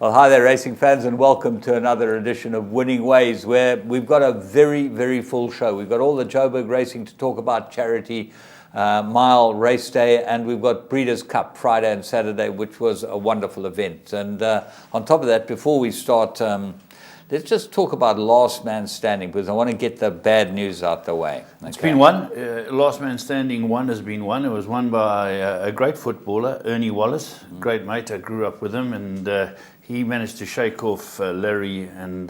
Well, hi there, racing fans, and welcome to another edition of Winning Ways, where we've got a very, very full show. We've got all the Joburg racing to talk about, charity, mile race day, and we've got Breeders' Cup Friday and Saturday, which was a wonderful event. And on top of that, before we start, let's just talk about last man standing, because I want to get the bad news out the way. Okay. It's been won. Last man standing one has been won. It was won by a great footballer, Ernie Wallace, great mate. I grew up with him, and he managed to shake off Larry and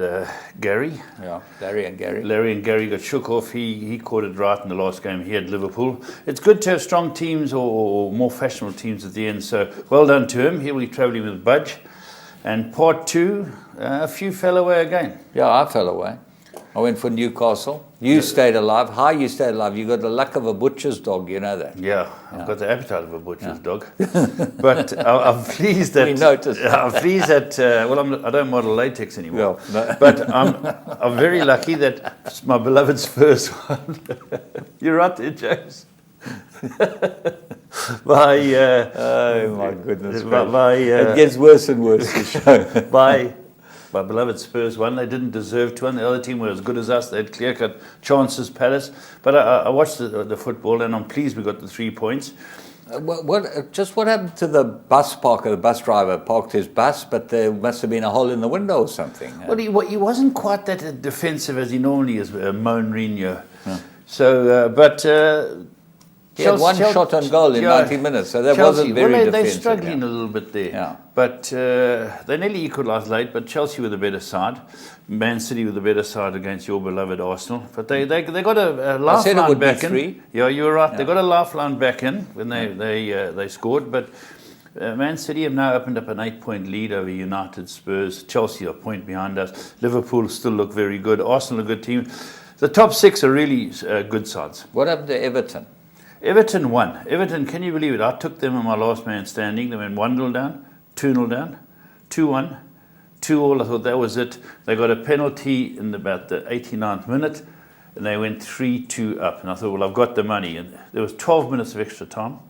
Gary. Yeah, Larry and Gary. Larry and Gary got shook off. He caught it right in the last game here at Liverpool. It's good to have strong teams or more fashionable teams at the end. So well done to him. He'll be travelling with Budge. And part two, a few fell away again. Yeah, I fell away. I went for Newcastle. You stayed alive. How you stayed alive? You got the luck of a butcher's dog, you know that. Yeah, I've got the appetite of a butcher's dog. But I'm pleased that... We noticed. I'm pleased that... I don't model latex anymore. Yeah, no. But I'm very lucky that it's my beloved's first one. You're right there, James. Oh my goodness! It gets worse and worse. The show. My beloved Spurs won. They didn't deserve to win. The other team were as good as us. They had clear-cut chances, Palace. But I watched the football, and I'm pleased we got the 3 points. What happened to the bus parker? The bus driver parked his bus, but there must have been a hole in the window or something. Well, he wasn't quite that defensive as he normally is, Mourinho. Yeah. So, he had one shot on goal in 90 minutes, so that wasn't very defensive. They're struggling a little bit there. Yeah. But they nearly equalised late, but Chelsea were the better side. Man City were the better side against your beloved Arsenal. But they got a lifeline back in. Yeah, you were right. Yeah. They got a lifeline back in when they scored. But Man City have now opened up an 8-point lead over United, Spurs. Chelsea are a point behind us. Liverpool still look very good. Arsenal a good team. The top 6 are really good sides. What happened to Everton? Everton won. Everton, can you believe it? I took them in my last man standing. They went 1-0 down, 2-0 down, 2-1, 2-2. I thought that was it. They got a penalty in about the 89th minute, and they went 3-2 up. And I thought, well, I've got the money. And there was 12 minutes of extra time.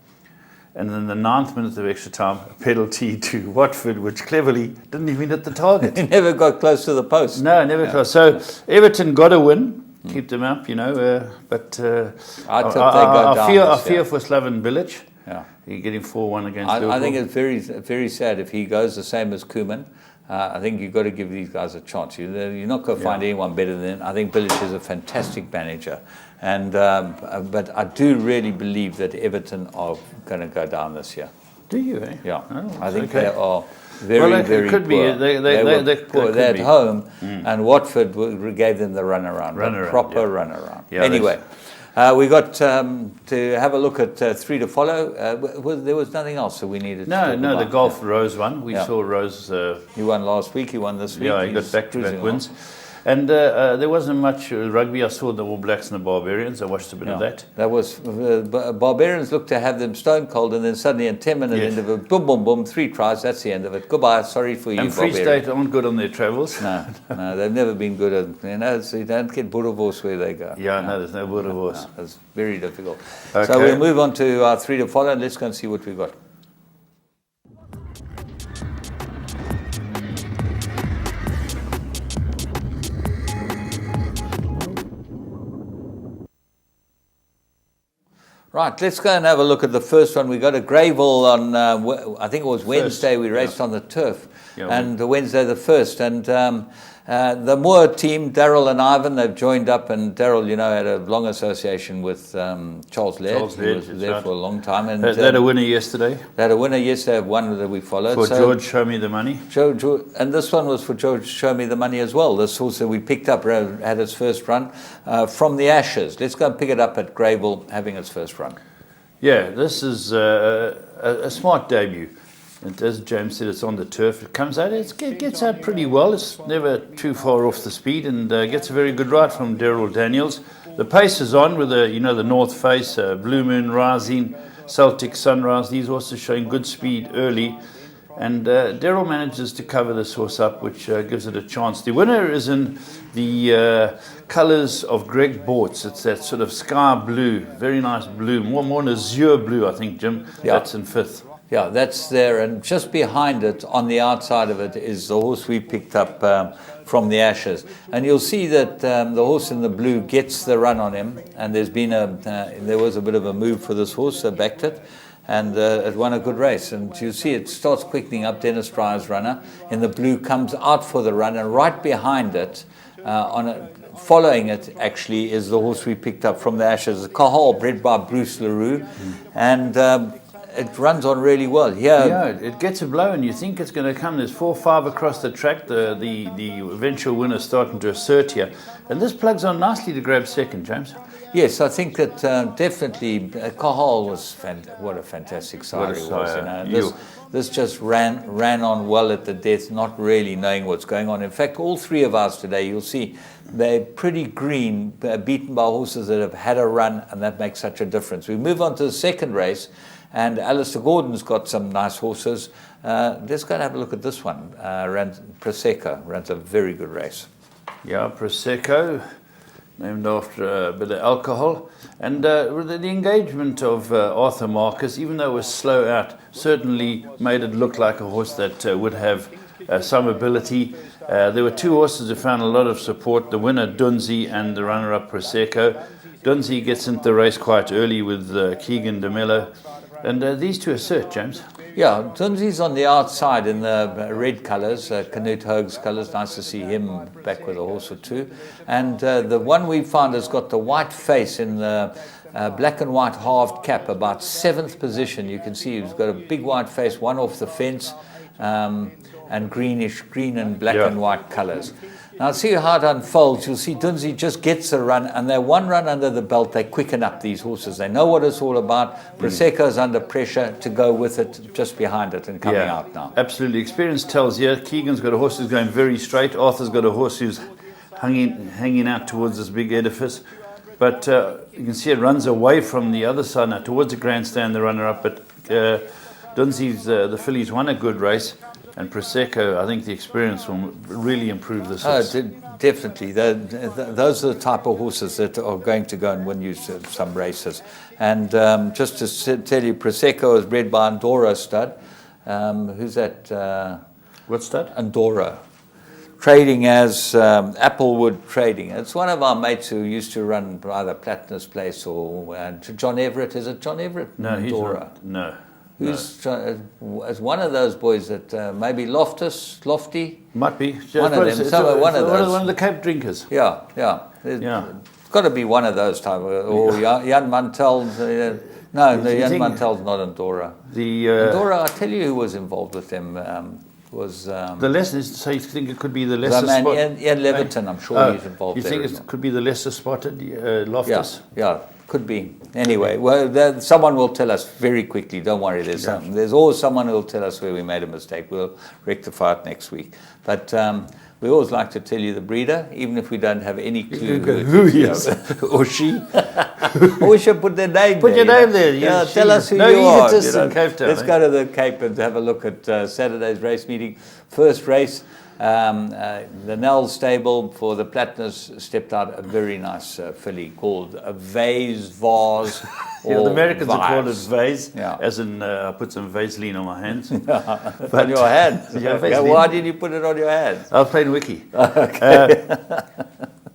And then the 9th minute of extra time, a penalty to Watford, which cleverly didn't even hit the target. He never got close to the post. No, never close. So Everton got a win. Keep them up, but I fear for Slaven Bilic. Yeah, he's getting 4-1 against Liverpool. I think it's very, very sad if he goes the same as Koeman. I think you've got to give these guys a chance. You're not going to find anyone better than him. I think Bilic is a fantastic manager, and but I do really believe that Everton are going to go down this year. Do you? Eh? Yeah, I think they are. Very, very could poor. Be. They poor. They're at home, and Watford gave them the runaround, proper runaround. Yeah, anyway, we got to have a look at 3 to follow. There was nothing else that we needed. No, the golf Rose won. We saw Rose. He won last week. He won this week. Yeah, he got back-to-back wins. And there wasn't much rugby. I saw the All Blacks and the Barbarians. I watched a bit of that. That was Barbarians looked to have them stone cold, and then suddenly in 10 minutes into it, boom, boom, boom, 3 tries. That's the end of it. Goodbye. Sorry for you, and Free Barbarians. State aren't good on their travels. No, they've never been good. So you don't get Boerewors where they go. Yeah, no, there's no Boerewors. No, it's very difficult. Okay. So we'll move on to our 3 to follow, and let's go and see what we've got. Right, let's go and have a look at the first one. We got a Greyville on, I think it was Wednesday. We raced on the turf, and Wednesday the 1st. And the Moore team, Daryl and Ivan, they've joined up. And Daryl, had a long association with Charles Laird, who was there for a long time. And they had a winner yesterday. They had a winner yesterday, one that we followed. For George Show Me the Money. And this one was for George Show Me the Money as well. This also we picked up, had its first run from the Ashes. Let's go and pick it up at Greyville, having its first run. Yeah, this is a smart debut. And as James said, it's on the turf. It comes out, it gets out pretty well. It's never too far off the speed, and gets a very good ride from Daryl Daniels. The pace is on with the North Face, Blue Moon Rising, Celtic Sunrise. These also showing good speed early. And Daryl manages to cover this horse up, which gives it a chance. The winner is in the colours of Greg Bortz. It's that sort of sky blue, very nice blue, more an azure blue, I think, Jim. Yeah. That's in 5th. Yeah, that's there, and just behind it, on the outside of it, is the horse we picked up from the Ashes. And you'll see that the horse in the blue gets the run on him, and there was a bit of a move for this horse, so backed it, and it won a good race. And you see it starts quickening up. Dennis Dryer's runner in the blue comes out for the run, and right behind it, following it actually, is the horse we picked up from the Ashes, the Cahal, bred by Bruce LaRue, and it runs on really well. Yeah, it gets a blow and you think it's going to come. There's 4 or 5 across the track. The eventual winner's starting to assert here. And this plugs on nicely to grab second, James. Yes, I think that definitely Cahal was what a fantastic sire he was. You know. This just ran on well at the death, not really knowing what's going on. In fact, all 3 of us today, you'll see, they're pretty green, beaten by horses that have had a run, and that makes such a difference. We move on to the second race. And Alistair Gordon's got some nice horses. Let's go and have a look at this one. Prosecco runs a very good race. Yeah, Prosecco, named after a bit of alcohol. And the engagement of Arthur Marcus, even though it was slow out, certainly made it look like a horse that would have some ability. There were 2 horses who found a lot of support, the winner Dunzi and the runner-up Prosecco. Dunzi gets into the race quite early with Keegan de Mello. And these 2 assert, James. Yeah, Dunzi's on the outside in the red colours, Canute Hogue's colours. Nice to see him back with a horse or 2. And the one we found has got the white face in the black and white halved cap, about 7th position. You can see he's got a big white face, one off the fence, and green and black and white colours. Now, see how it unfolds. You'll see Dunzi just gets a run, and they're 1 run under the belt. They quicken up these horses. They know what it's all about. Prosecco's under pressure to go with it, just behind it and coming out now. Absolutely. Experience tells here. Keegan's got a horse who's going very straight. Arthur's got a horse who's hanging out towards this big edifice. But you can see it runs away from the other side now, towards the grandstand, the runner-up. But Dunzi's, the fillies won a good race. And Prosecco, I think the experience will really improve this horse. Definitely. Those are the type of horses that are going to go and win you some races. And just to tell you, Prosecco is bred by Andorra stud. Who's that? What stud? Andorra. Trading as Applewood Trading. It's one of our mates who used to run either Platinum's Place or John Everett. Is it John Everett? No, Andorra. He's not. No. Who's as one of those boys that maybe Lofty? Might be. One of them. One of the Cape drinkers. Yeah. It's got to be one of those type. Or Jan Mantell. Jan Mantell's not Andorra. Andorra, I'll tell you who was involved with them. Was the Leicester? So you think it could be the Leicester spot? Ian Leverton, I'm sure he's involved. You think it could be the Leicester spotted Loftus? Yeah. Could be. Anyway, well, someone will tell us very quickly. Don't worry. There's always someone who will tell us where we made a mistake. We'll rectify it next week. But we always like to tell you the breeder, even if we don't have any clue who he is or she. Or we should put their name. Put your name there. Yeah, tell us who you are. In Cape Town, let's go to the Cape and have a look at Saturday's race meeting. First race. The Nell stable for the Platinums stepped out a very nice filly called a Vase. The Americans have called it Vase, yeah. As in I put some Vaseline on my hands. On your hands? Why did you put it on your hands? I was playing Wiki. Okay.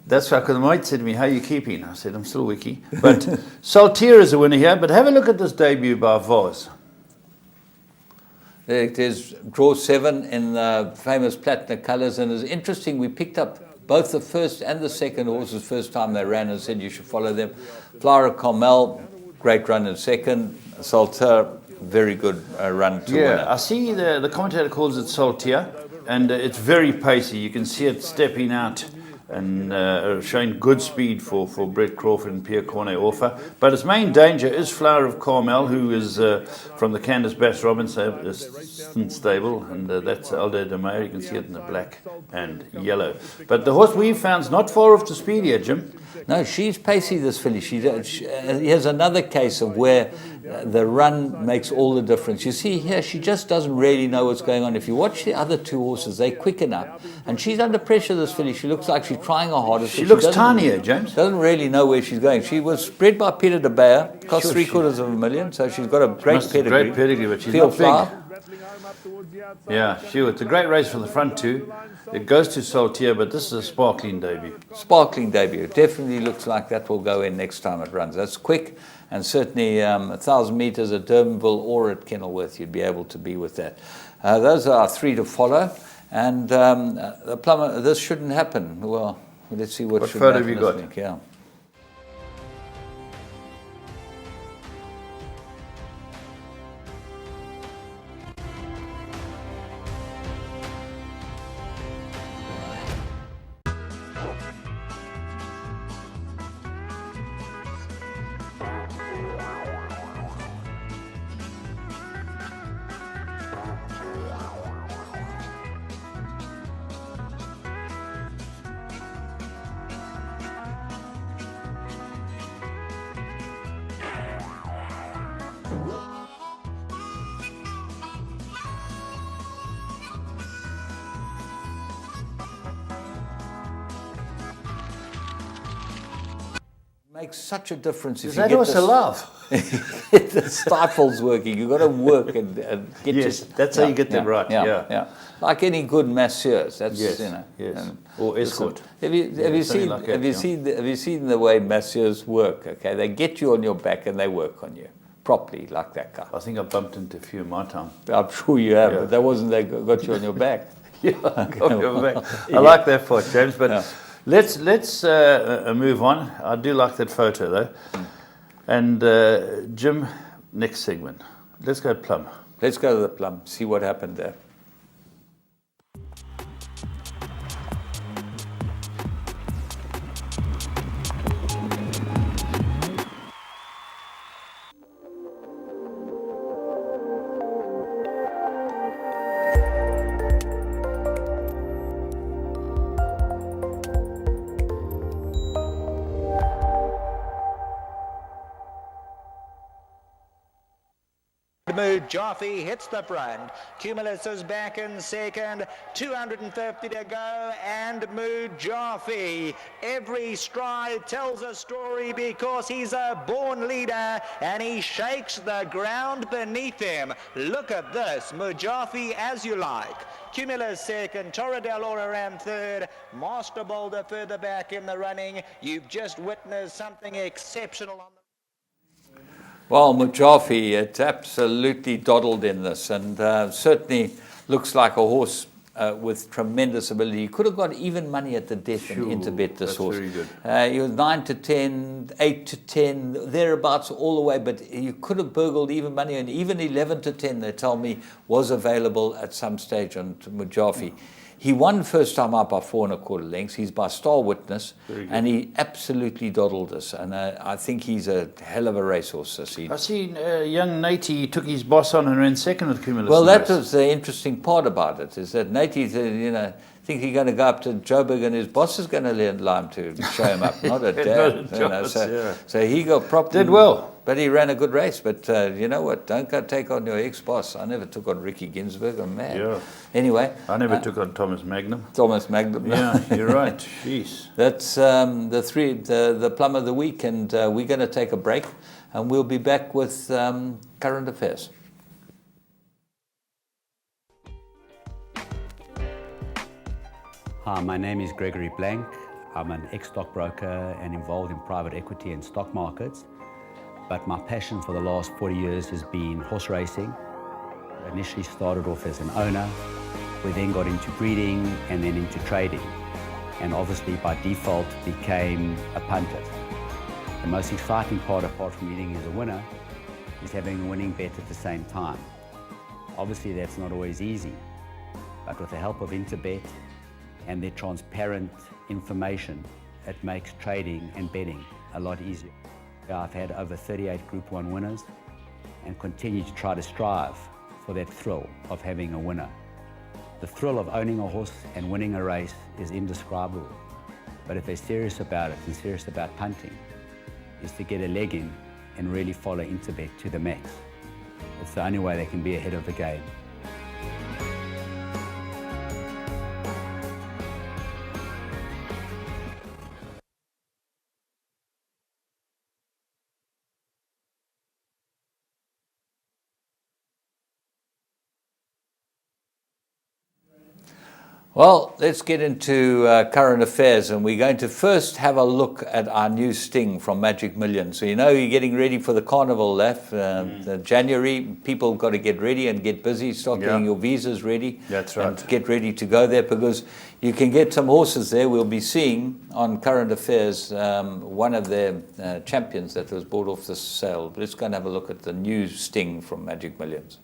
That's why, because my mate said to me, "How are you keeping?" I said, "I'm still Wiki." But Saltier is a winner here. But have a look at this debut by Vase. It is draw 7 in the famous Platinum colours, and it's interesting. We picked up both the first and the second horses first time they ran and said you should follow them. Flower Carmel, great run in second. Saltier, very good run to winner. I see the commentator calls it Saltier, and it's very pacey. You can see it stepping out and showing good speed for Brett Crawford and Pierre Cornet Orfa. But its main danger is Flower of Carmel, who is from the Candice Bass Robinson stable, and that's Aldo de Meyer. You can see it in the black and yellow. But the horse we found is not far off the speed here, Jim. No, she's pacey, this filly. Here's another case of where the run makes all the difference. You see here, she just doesn't really know what's going on. If you watch the other two horses, they quicken up. And she's under pressure, this filly. She looks like she's trying her hardest. She looks tinier, James. Doesn't really know where she's going. She was bred by Peter de Beer, cost $750,000, so she's got a great pedigree. Great pedigree, but she's not big. Yeah, it's a great race for the front two. It goes to Saltier, but this is a sparkling debut. Sparkling debut. It definitely looks like that will go in next time it runs. That's quick, and certainly 1,000 meters at Durbanville or at Kenilworth, you'd be able to be with that. Those are our three to follow, and the plumber, this shouldn't happen. Well, let's see what should photo happen have you got? this week. Yeah. Makes such a difference. Is that also love? The stifle's working. You've got to work and get. Yes, that's how you get them right. Yeah. Like any good masseurs. That's yes, or escort. Have you seen the way masseurs work? Okay, they get you on your back and they work on you properly, like that guy. I think I bumped into a few in my time. I'm sure you have, but that wasn't they got you on your back. Got your back. I like that part, James. But let's move on. I do like that photo though. And Jim, next segment. Let's go plum. Let's go to the plum. See what happened there. Joffe hits the front. Cumulus is back in second. 250 to go, and Joffe. Every stride tells a story because he's a born leader and he shakes the ground beneath him. Look at this. Joffe as you like. Cumulus second, Torre del Oro ran third, Master Boulder further back in the running. You've just witnessed something exceptional on the... Well, Joffe, it's absolutely doddled in this, and certainly looks like a horse with tremendous ability. He could have got even money at the death and Interbet, this horse. Very good. He was 9 to 10, 8 to 10, thereabouts all the way, but you could have burgled even money, and even 11 to 10, they tell me, was available at some stage on Joffe. He won first time out by 4 1/4 lengths. He's by Star Witness, and he absolutely doddled us. And I think he's a hell of a racehorse. I seen young Natey took his boss on and ran second with Cumulus. Well, that was the interesting part about it, is that Natey, think he's going to go up to Joburg and his boss is going to allow him to show him up, not a dad. So he got propped. Did well. But he ran a good race. But you know what? Don't go take on your ex-boss. I never took on Ricky Ginsberg. I'm mad. Yeah. Anyway. I never took on Thomas Magnum. Thomas Magnum. Yeah, you're right. Jeez. That's the plum of the week. And we're going to take a break. And we'll be back with current affairs. Hi, my name is Gregory Blank. I'm an ex-stockbroker and involved in private equity and stock markets. But my passion for the last 40 years has been horse racing. I initially started off as an owner. We then got into breeding and then into trading. And obviously by default became a punter. The most exciting part, apart from being as a winner, is having a winning bet at the same time. Obviously that's not always easy, but with the help of Interbet and their transparent information, it makes trading and betting a lot easier. I've had over 38 Group 1 winners and continue to try to strive for that thrill of having a winner. The thrill of owning a horse and winning a race is indescribable. But if they're serious about it and serious about punting, is to get a leg in and really follow Interbet to the max. It's the only way they can be ahead of the game. Well, let's get into current affairs, and we're going to first have a look at our new sting from Magic Millions. So you know you're getting ready for the carnival left. January, people got to get ready and get busy, start getting your visas ready. That's right. And get ready to go there, because you can get some horses there. We'll be seeing on current affairs one of their champions that was bought off the sale. But let's go and have a look at the new sting from Magic Millions.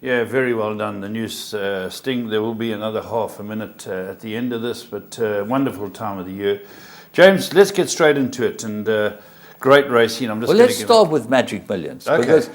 Yeah, very well done. The new sting. There will be another half a minute at the end of this, but wonderful time of the year. James, let's get straight into it. And great racing. I'm just well, let's start with Magic Millions. Okay. Because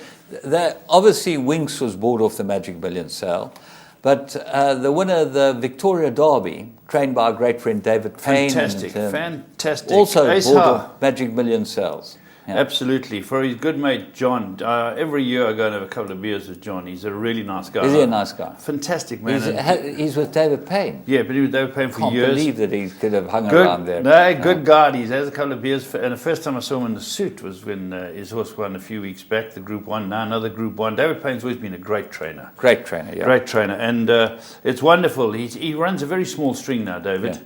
obviously Winx was bought off the Magic Millions sale. But the winner, the Victoria Derby, trained by our great friend David Payne. Fantastic, fantastic. Also Ace bought Ha. off Magic Millions sales. Yeah. Absolutely. For his good mate John, every year I go and have a couple of beers with John. He's a really nice guy. Is he a nice guy? Fantastic man. He's with David Payne. Yeah, but he was David Payne for Can't years. believe that he could have hung around there. Good guy. He has a couple of beers. And the first time I saw him in the suit was when his horse won a few weeks back, the Group 1, now another Group 1. David Payne's always been a great trainer. Great trainer, yeah. Great trainer. And it's wonderful. He runs a very small string now, David. Yeah.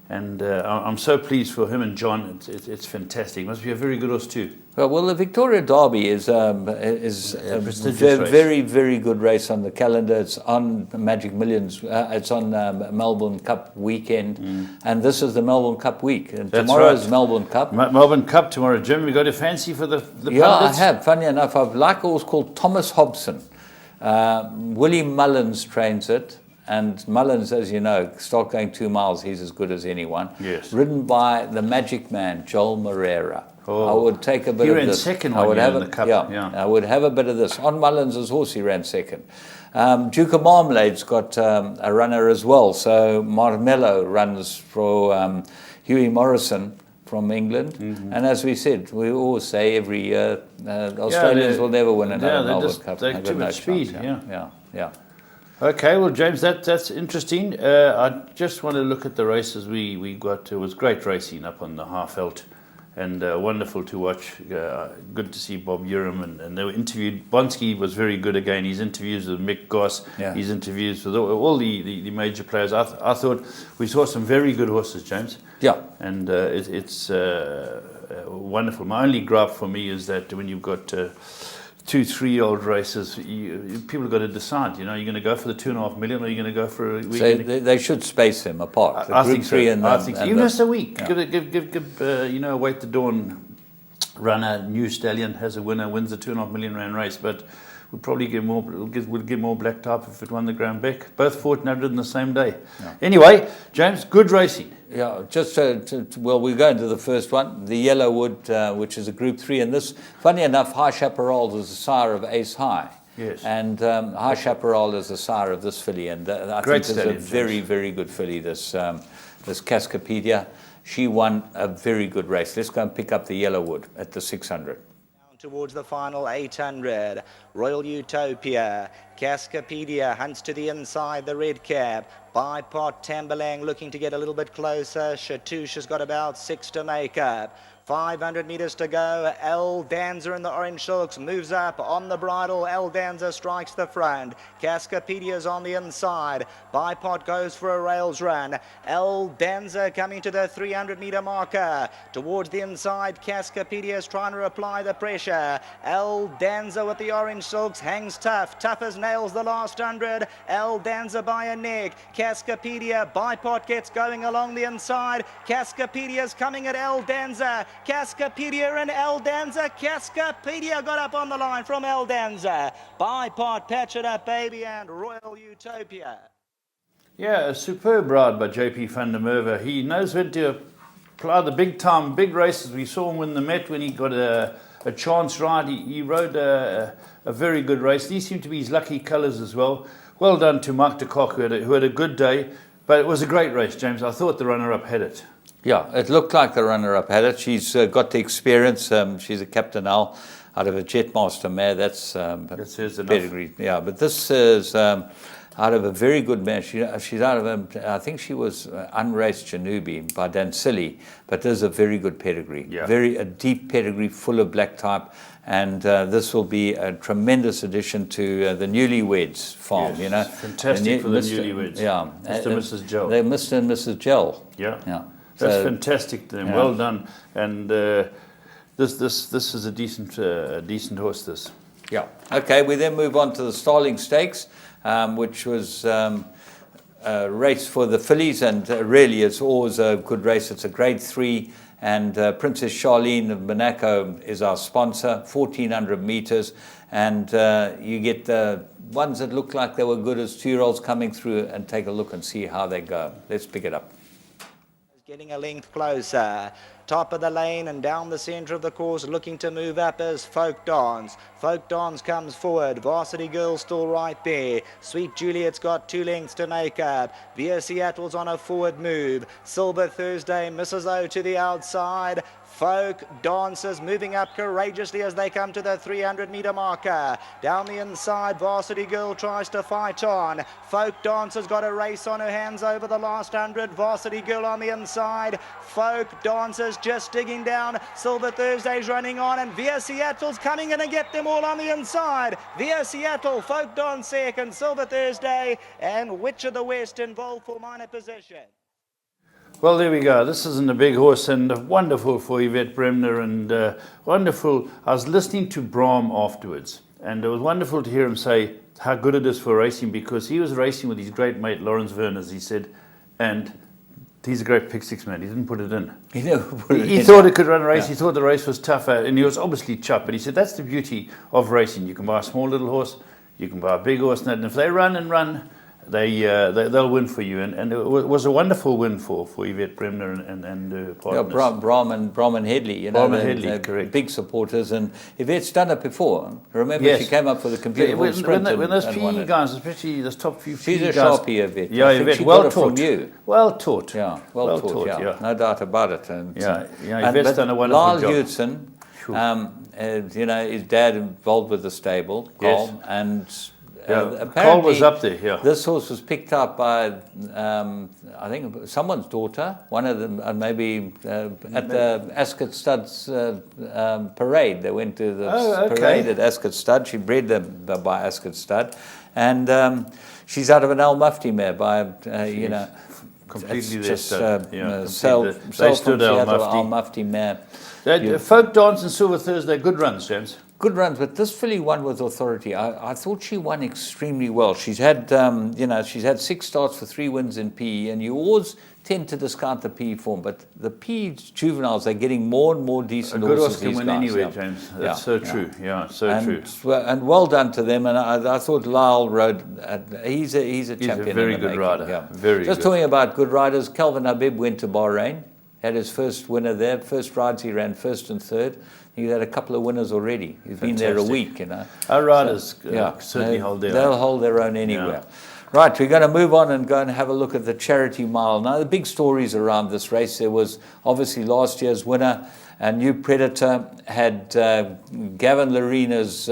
And I'm so pleased for him and John. It's fantastic. Must be a very good horse too. Well, the Victoria Derby is a very, very good race on the calendar. It's on Magic Millions. It's on Melbourne Cup weekend, and this is the Melbourne Cup week. And tomorrow's right. Melbourne Cup. Melbourne Cup tomorrow. Jim, we got a fancy for the Yeah, pundits? I have. Funny enough, I've like a horse called Thomas Hobson. Willie Mullins trains it. And Mullins, as you know, start going 2 miles, he's as good as anyone. Yes. Ridden by the Magic Man, Joel Moreira. Oh. I would take a bit He of ran this. second I one would year have in it, the Cup, yeah, yeah. I would have a bit of this. On Mullins' horse, he ran second. Duke of Marmalade's got a runner as well. So Marmello runs for Hughie Morrison from England. Mm-hmm. And as we said, we always say every year, Australians will never win another Melbourne Cup. They've They've too got no much speed, chance, yeah. Okay, well, James, that's interesting. I just want to look at the races we got. It was great racing up on the Haarveld, and wonderful to watch. Good to see Bob Urim, and they were interviewed. Bonsky was very good again. His interviews with Mick Goss, his interviews with all the major players. I thought we saw some very good horses, James. Yeah. And it's wonderful. My only gripe for me is that when you've got 2-3-year-old races, people have got to decide. You know, you're going to go for the 2.5 million, or you're going to go for a week. So they should space them apart. I think so. I think even just a week. Yeah. Give Wait the Dawn runner, new stallion has a winner, wins the 2.5 million rand race, but we'll probably get more. We'll get more black type if it won the Grand Beck. Both fought and in the same day. Yeah. Anyway, James, good racing. Yeah, just we go into the first one, the Yellowwood, which is a Group 3, and this, funny enough, High Chaparral is the sire of Ace High. Yes. And High Chaparral is the sire of this filly, and I think it's a very, very good filly, this Cascapedia. She won a very good race. Let's go and pick up the Yellowwood at the 600. Towards the final 800, Royal Utopia, Cascapedia hunts to the inside, the red cap. Bipot, Tambalang looking to get a little bit closer. Chatouche has got about 6 to make up. 500 metres to go. El Danza in the orange silks moves up on the bridle. El Danza strikes the front. Cascapedia's on the inside. Bipot goes for a rails run. El Danza coming to the 300 metre marker. Towards the inside, Cascapedia is trying to apply the pressure. El Danza with the orange silks hangs tough. Tough as nails the last 100. El Danza by a neck. Cascapedia, Bipot gets going along the inside. Cascapedia's coming at El Danza. Cascapedia and El Danza. Cascapedia got up on the line from El Danza. Bipot, Patch It Up Baby and Royal Utopia. Yeah, a superb ride by JP van der Merwe. He knows when to apply the big time, big races. We saw him win the Met when he got a chance ride. He rode a very good race. These seem to be his lucky colours as well. Well done to Mark de Kock, who had a good day. But it was a great race, James. I thought the runner-up had it. Yeah, it looked like the runner-up had it. She's got the experience. She's a captain now out of a Jetmaster mare. That's pedigree. Yeah, but this is out of a very good mare. She's out of I think she was unraced Janubi by Dancili, but there's a very good pedigree. Yeah. A deep pedigree, full of black type. And this will be a tremendous addition to the Newlyweds farm. Yes, you know, fantastic for the Newlyweds. Yeah, Mr. and Mrs. Gel. They're Mr. and Mrs. Gel. Yeah, yeah. That's fantastic. Then. Yeah. Well done. And this is a decent horse. This. Yeah. Okay. We then move on to the Starling Stakes, which was a race for the fillies, and really it's always a good race. It's a Grade 3. And Princess Charlene of Monaco is our sponsor, 1,400 meters. And you get the ones that look like they were good as 2-year-olds coming through, and take a look and see how they go. Let's pick it up. Getting a length closer. Top of the lane and down the centre of the course, looking to move up as Folk Dance. Folk Dance comes forward. Varsity Girl still right there. Sweet Juliet's got 2 lengths to make up. Via Seattle's on a forward move. Silver Thursday, Mrs. O to the outside. Folk Dancers moving up courageously as they come to the 300 metre marker. Down the inside, Varsity Girl tries to fight on. Folk Dancers got a race on her hands over the last 100. Varsity Girl on the inside. Folk Dancers just digging down. Silver Thursday's running on, and Via Seattle's coming in and get them all on the inside. Via Seattle, Folk Dance second, Silver Thursday, and Witch of the West involved for minor position. Well, there we go. This isn't a big horse, and wonderful for Yvette Bremner, and wonderful. I was listening to Brahm afterwards, and it was wonderful to hear him say how good it is for racing, because he was racing with his great mate Lawrence Verne, as he said, and he's a great pick 6 man. He didn't put it in. He thought it could run a race. Yeah. He thought the race was tougher, and he was obviously chuffed. But he said that's the beauty of racing. You can buy a small little horse, you can buy a big horse, and if they run, they'll win for you. And it was a wonderful win for Yvette Bremner and her partners. Yeah, Brahm and Headley, you know, they're correct. Big supporters. And Yvette's done it before. Remember, she came up for the computer sprint. When those PE guys, especially those top few she's PE a guys, sharpie, Yvette. Yeah, Yvette, well taught. From you. Well taught. Yeah, well taught. Yeah, no doubt about it. And Yvette's done a wonderful job. Lyle Hudson, you know, his dad involved with the stable, Cole, and Cole was up there. Yeah, this horse was picked up by I think someone's daughter, one of them, maybe at the Ascot Studs parade. They went to the parade at Ascot Stud. She bred them by Ascot Stud, and she's out of an Al Mufti mare by you know. Completely it's just they stood Al Mufti mare. Folk Dance and Silver Thursday, good runs, James. Good runs, but this filly won with authority. I thought she won extremely well. She's had, she's had 6 starts for 3 wins in PE, and you always tend to discount the PE form, but the PE juveniles are getting more and more decent horses. A good horse can win anywhere, James. That's so true. Yeah, true. And well done to them. And I thought Lyle rode. He's a champion. He's a very good rider. Yeah. Very Just good. Talking about good riders, Calvin Habib went to Bahrain. Had his first winner there. First rides he ran 1st and 3rd. He had a couple of winners already. He's been there a week, you know. Our riders certainly hold their own. They'll hold their own anywhere. Yeah. Right, we're going to move on and go and have a look at the charity mile. Now, the big stories around this race, there was obviously last year's winner, a New Predator, had Gavin Larina's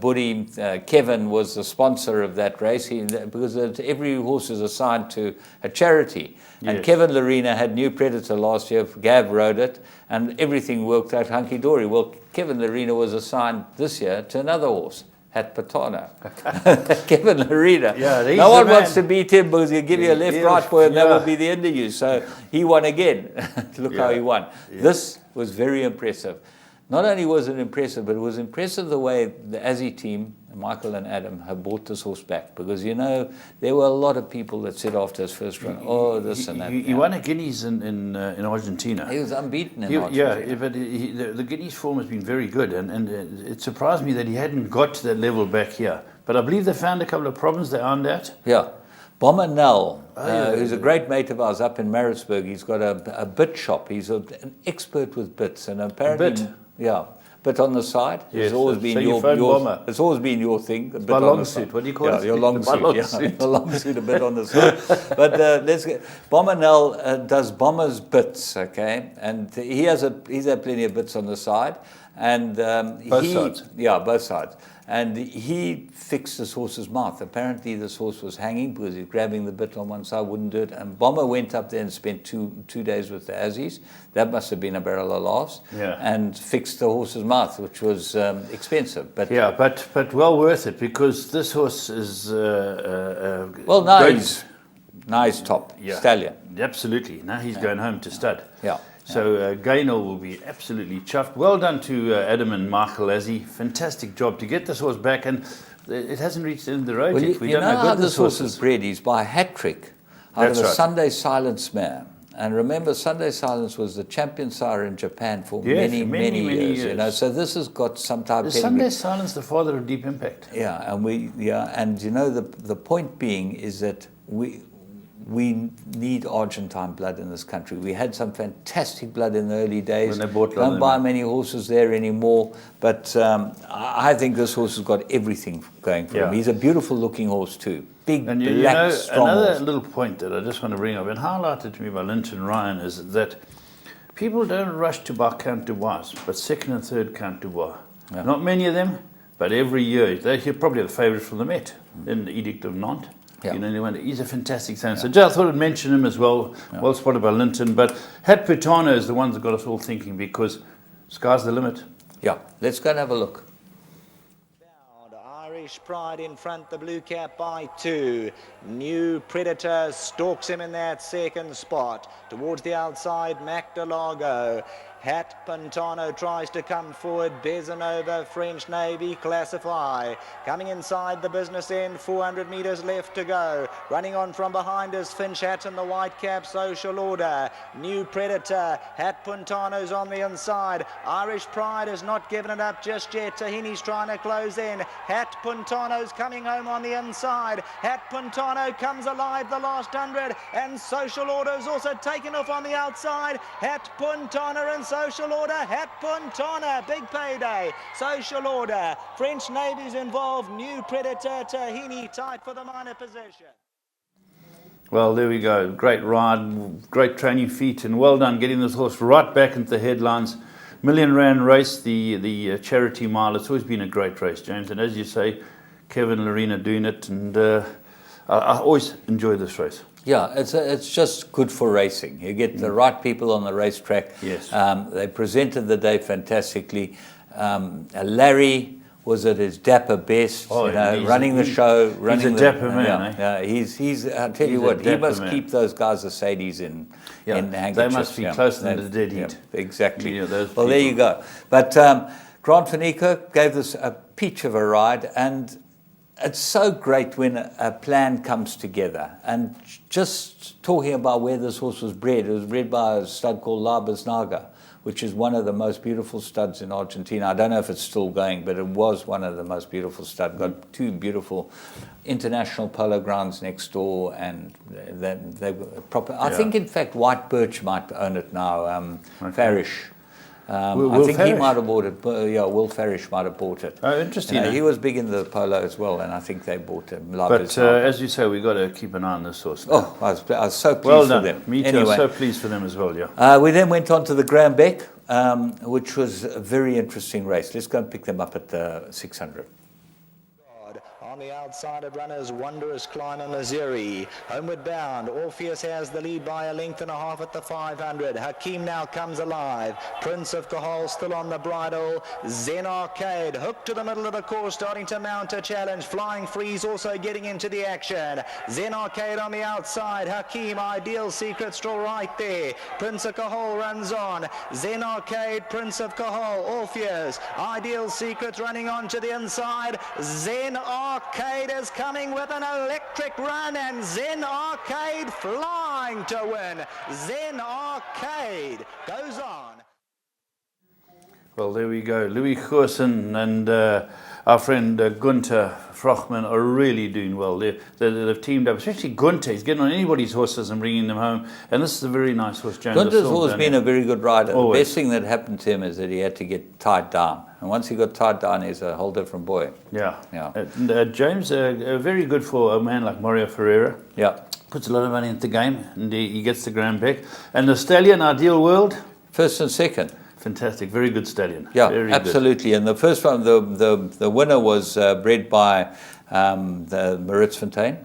buddy, Kevin, was the sponsor of that race, because every horse is assigned to a charity. And Yes. Kevin Larina had New Predator last year, Gav rode it, and everything worked out hunky-dory. Well, Kevin Larina was assigned this year to another horse, Hat Patano. Kevin Larina. Yeah, he's no the one man. wants to beat him because he'll give you a left-right boy and that yeah. will be the end of you. So he won again. Look how he won. Yeah. This was very impressive. Not only was it impressive, but it was impressive the way the Aussie team, Michael and Adam, have brought this horse back. Because, you know, there were a lot of people that said after his first run, this and that. He won a Guineas in Argentina. He was unbeaten in Argentina. Yeah, but the Guineas form has been very good, and it surprised me that he hadn't got to that level back here. But I believe they found a couple of problems they ironed out. Yeah. Bomber Nell, who's a great mate of ours up in Maritzburg, he's got a bit shop. He's an expert with bits, and apparently, A bit? Yeah, bit on the side. Yes, It's always so been you your phone Bomber. It's always been your thing. A bit My on long the suit, side. what do you call Yeah, it? your long My suit. long Yeah, suit. your long suit, a bit on the side. But let's get Bomber Nell does Bomber's bits, okay, and he's had plenty of bits on the side, and Both sides. Yeah, both sides. And he fixed this horse's mouth. Apparently this horse was hanging because he's grabbing the bit on one side, wouldn't do it. And Bomber went up there and spent two days with the Aussies. That must have been a barrel of laughs. Yeah. And fixed the horse's mouth, which was expensive. But Yeah, but well worth it, because this horse is well, now he's top stallion. Absolutely. Now he's going home to stud. Yeah. So Gaynor will be absolutely chuffed. Well done to Adam and Michael Azzi. Fantastic job to get this horse back, and it hasn't reached the end of the road Well, yet. you know how how good this horse is bred? He's by a hat trick out That's of a right. Sunday Silence mare. And remember, Sunday Silence was the champion sire in Japan for Yes, many years. You know, so this has got some type of Is pedigree. Sunday Silence the father of Deep Impact? Yeah, and you know the point being is that we need Argentine blood in this country. We had some fantastic blood in the early days. When they bought Don't London. buy many horses there anymore, but I think this horse has got everything going for him. Yeah. He's a beautiful looking horse too. Big, And you black, know, strong another horse. little point that I just want to bring up, and highlighted to me by Linton Ryan, is that people don't rush to buy Count du Bois, but second and third Count du Bois. Yeah. Not many of them, but every year. They're probably the favourites from the Met in the Edict of Nantes. Yeah. You know, he's a fantastic son. So just thought I'd mention him as well. Yeah. Well spotted by Linton. But Hat Putano is the one that got us all thinking, because sky's the limit. Yeah, let's go and have a look. Irish Pride in front, the blue cap by 2. New Predator stalks him in that second spot. Towards the outside, Macdalago. Hat Pantano tries to come forward. Bezanova, French Navy, Classify. Coming inside the business end, 400 metres left to go. Running on from behind is Finch Hat and the white cap, Social Order. New Predator, Hat Pantano's on the inside. Irish Pride has not given it up just yet. Tahini's trying to close in. Hat Pantano's coming home on the inside. Hat Pantano comes alive the last 100, and Social Order's also taken off on the outside. Hat Pantano and Social Order. Hat Pantano, big payday. Social Order, French Navy's involved. New Predator, Tahini tight for the minor position. Well, there we go. Great ride, great training feat, and well done getting this horse right back into the headlines. R1 million race, the charity mile. It's always been a great race, James. And as you say, Kevin Larina doing it, and I always enjoy this race. Yeah, it's just good for racing. You get the right people on the racetrack. Yes. They presented the day fantastically. Larry was at his dapper best, Oh, running the show. Running he's a dapper man, Yeah, he's. I'll tell you He's a what, he dapper must man. keep those guys Mercedes in handkerchiefs. They must be closer than the dead heat. Exactly. Yeah, those well, there you people. go. But Grant Fanico gave this a peach of a ride, and it's so great when a plan comes together. And just talking about where this horse was bred, it was bred by a stud called La Biznaga, which is one of the most beautiful studs in Argentina. I don't know if it's still going, but it was one of the most beautiful studs. Got 2 beautiful international polo grounds next door, and they were proper. I think, in fact, White Birch might own it now. Farish. Will I think he Farish? might have bought it. Yeah, Will Farish might have bought it. Oh, interesting. He was big in the polo as well, and I think they bought him. But as you say, we've got to keep an eye on this horse. Oh, I was so pleased well for done. them. Me too. Anyway, I'm so pleased for them as well, yeah. we then went on to the Graham Beck, which was a very interesting race. Let's go and pick them up at the 600. On the outside of runners, Wondrous Climber Missouri. Homeward bound, Orpheus has the lead by a length and a half at the 500. Hakeem now comes alive. Prince of Cahal still on the bridle. Zen Arcade hooked to the middle of the course, starting to mount a challenge. Flying Freeze also getting into the action. Zen Arcade on the outside. Hakeem, Ideal Secret still right there. Prince of Cahal runs on. Zen Arcade, Prince of Cahal, Orpheus. Ideal Secret's running on to the inside. Zen Arcade is coming with an electric run, and Zen Arcade flying to win. Zen Arcade goes on. Well, there we go. Louis Goosen and our friend Gunther Frochman are really doing well. They've teamed up, especially Gunther. He's getting on anybody's horses and bringing them home. And this is a very nice horse, James. Gunther's always been a very good rider. Always. The best thing that happened to him is that he had to get tied down. And once he got tied down, he's a whole different boy. Yeah. Yeah. James, very good for a man like Mario Ferreira. Yeah. Puts a lot of money into the game, and he gets the Graham Beck. And the Stallion, Ideal World. First and second. Fantastic, very good stallion. Yeah, very absolutely. Good. And the first one, the winner was bred by the Maritzfontein,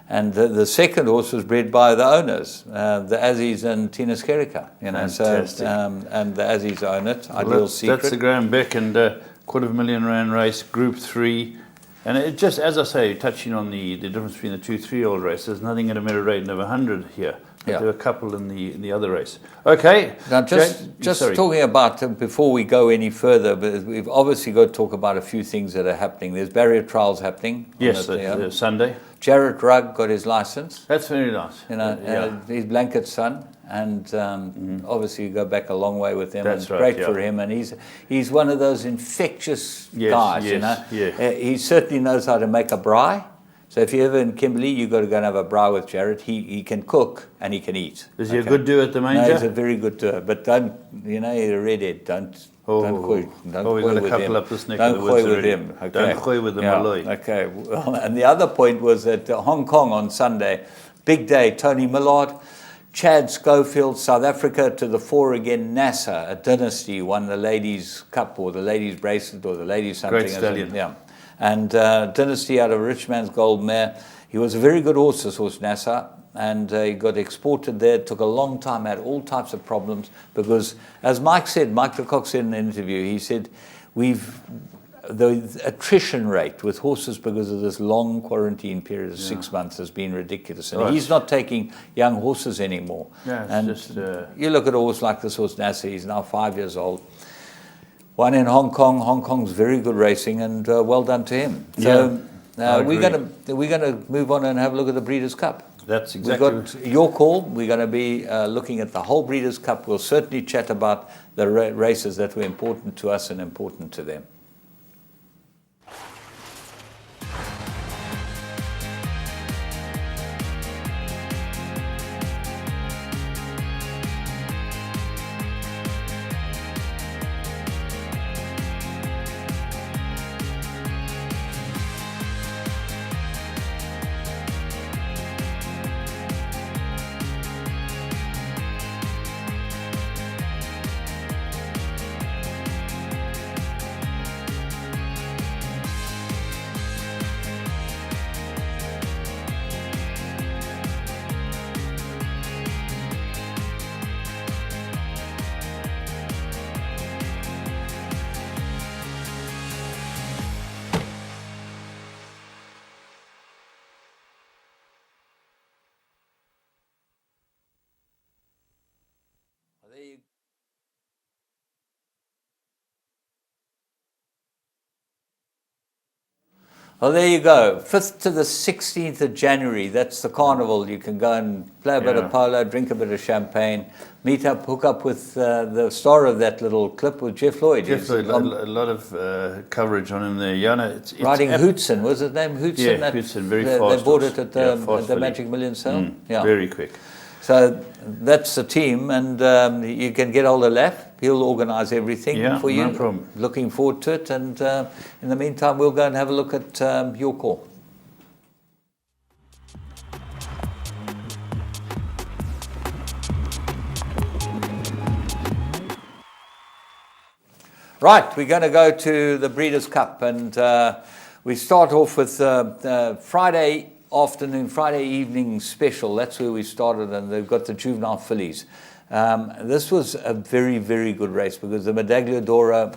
and the second horse was bred by the owners, the Aziz and Tina Skerika. You know, fantastic. And the Aziz own it. Ideal Secret. That's the Graham Beck and £250,000 race, Group 3. And it just, as I say, touching on the difference between the 2 3-year-old races, nothing at a merit rating of 100 here. But there were a couple in the other race. Okay. Now, just talking about, before we go any further, but we've obviously got to talk about a few things that are happening. There's barrier trials happening. Yes, Sunday. Jarrett Rugg got his license. That's very nice. You know, his blanket son. And obviously you go back a long way with him. That's and right, great for him. And he's one of those infectious guys, yes, you know. Yeah. He certainly knows how to make a braai. So if you're ever in Kimberley, you've got to go and have a braai with Jarrett. He can cook and he can eat. Is he a good doer at the manger? No, he's a very good doer. But don't, you know, he's a redhead. Don't coy we've got a couple up this neck of the Don't woods coy with already. him. Okay. Don't coy with the Malloy. Okay. Well, and the other point was that Hong Kong on Sunday, big day, Tony Millard. Chad Schofield, South Africa to the fore again. NASA, a dynasty, won the ladies' cup or the ladies' bracelet or the ladies' something. Great stallion. Yeah. And dynasty out of Richmond's Gold Mare. He was a very good horse, this horse, NASA. And he got exported there. It took a long time, had all types of problems. Because, as Mike LeCoq said in an interview, he said, the attrition rate with horses because of this long quarantine period of 6 months has been ridiculous. And he's not taking young horses anymore. Yeah, it's and just, you look at a horse like this horse, Nasser, he's now 5 years old. One in Hong Kong. Hong Kong's very good racing, and well done to him. So we're going to move on and have a look at the Breeders' Cup. That's exactly. We've got your call. We're going to be looking at the whole Breeders' Cup. We'll certainly chat about the races that were important to us and important to them. Well, there you go. 5th to the 16th of January. That's the carnival. You can go and play a bit of polo, drink a bit of champagne, hook up with the star of that little clip with Jeff Lloyd. Jeff Lloyd, a lot of coverage on him there. It's riding Hootson. Was his name Hootson? Yeah, Hootson, very fast. They bought it at the Magic Million sale. Very quick. So that's the team, and you can get hold of Laf. He'll organise everything for you. No problem. Looking forward to it, and in the meantime, we'll go and have a look at your call. Right, we're going to go to the Breeders' Cup, and we start off with Friday afternoon, Friday evening special. That's where we started, and they've got the juvenile fillies. This was a very, very good race because the Medaglia d'Oro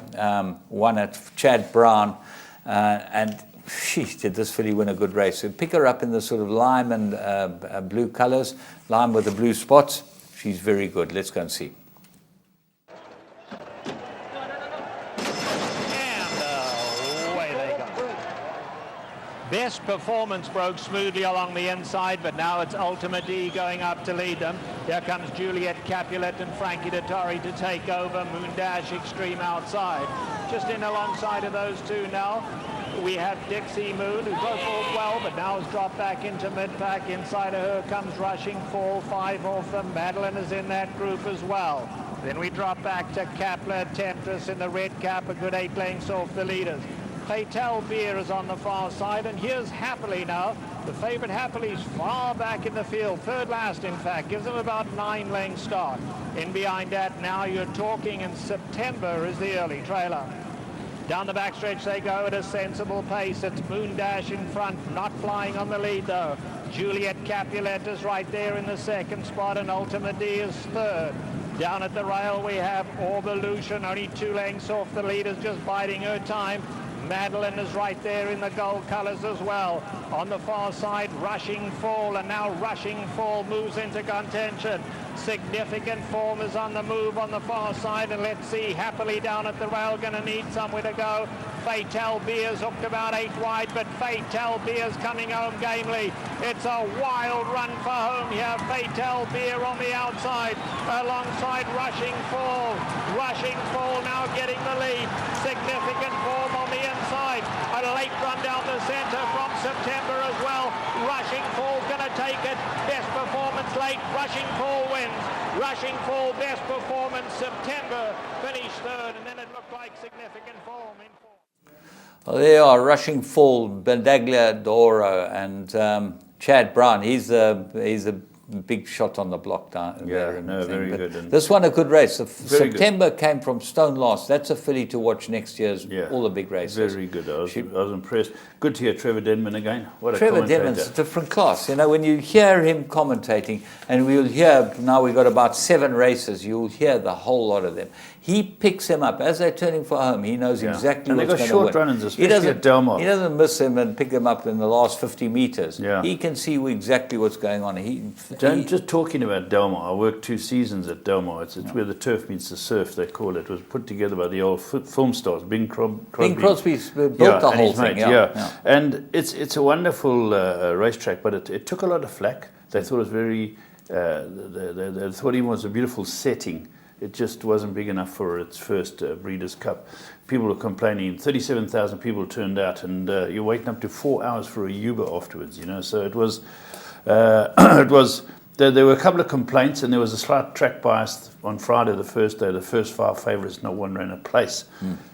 won at Chad Brown, and did this filly win a good race. So pick her up in the sort of lime and blue colours, lime with the blue spots. She's very good. Let's go and see. Best Performance broke smoothly along the inside, but now it's Ultimate D going up to lead them. Here comes Juliet Capulet and Frankie Dettori to take over. Moon Dash Extreme outside. Just in alongside of those two now, we have Dixie Moon, who both fought well, but now has dropped back into mid-pack. Inside of her comes Rushing Fall, 5 off them. Madeline is in that group as well. Then we drop back to Capulet, Temptress in the red cap, a good 8 lengths off the leaders. Fatal Beer is on the far side, and here's Happily now. The favourite Happily is far back in the field, third last in fact, gives them about 9 lengths start. In behind that now you're talking, and September is the early trailer. Down the backstretch they go at a sensible pace. It's Moon Dash in front, not flying on the lead though. Juliet Capulet is right there in the second spot, and Ultimate D is third. Down at the rail we have Orvolution, only 2 lengths off the leaders, just biding her time. Madeline is right there in the gold colours as well. On the far side, Rushing Fall, and now Rushing Fall moves into contention. Significant Form is on the move on the far side, and let's see, Happily down at the rail, going to need somewhere to go. Fatal Beer's hooked about 8 wide, but Fatal Beer's coming home gamely. It's a wild run for home here. Fatal Beer on the outside, alongside Rushing Fall. Rushing Fall now getting the lead. Significant Form on the inside. A late run down the centre from September as well. Rushing Fall going to take it. Best Performance late. Rushing Fall wins. Rushing Fall, Best Performance. September finished third, and then it looked like Significant Form in fourth. Well, they are Rushing Fall, Medaglia d'Oro, and Chad Brown. He's a big shot on the block down there. Very good. And this one a good race. September good. Came from Stone Last. That's a filly to watch next year's all the big races. Very good. I was impressed. Good to hear Trevor Denman again. What a Trevor commentator. Denman's a different class. You know, when you hear him commentating, and we'll hear, now we've got about 7 races, you'll hear the whole lot of them. He picks them up. As they're turning for home, he knows exactly what's going to win. And they've got short runners, especially at Del Mar. He doesn't miss them and pick them up in the last 50 metres. Yeah. He can see exactly what's going on. Just talking about Del Mar, I worked 2 seasons at Del Mar. It's where the turf meets the surf, they call it. It was put together by the old film stars, Bing Crosby. Bing Crosby's built the whole thing. And it's a wonderful racetrack, but it took a lot of flack. They thought it was very, they thought it was a beautiful setting. It just wasn't big enough for its first Breeders' Cup. People were complaining. 37,000 people turned out, and you're waiting up to 4 hours for a Uber afterwards. You know, so it was. There were a couple of complaints, and there was a slight track bias on Friday, the first day. The first 5 favourites, not one ran a place.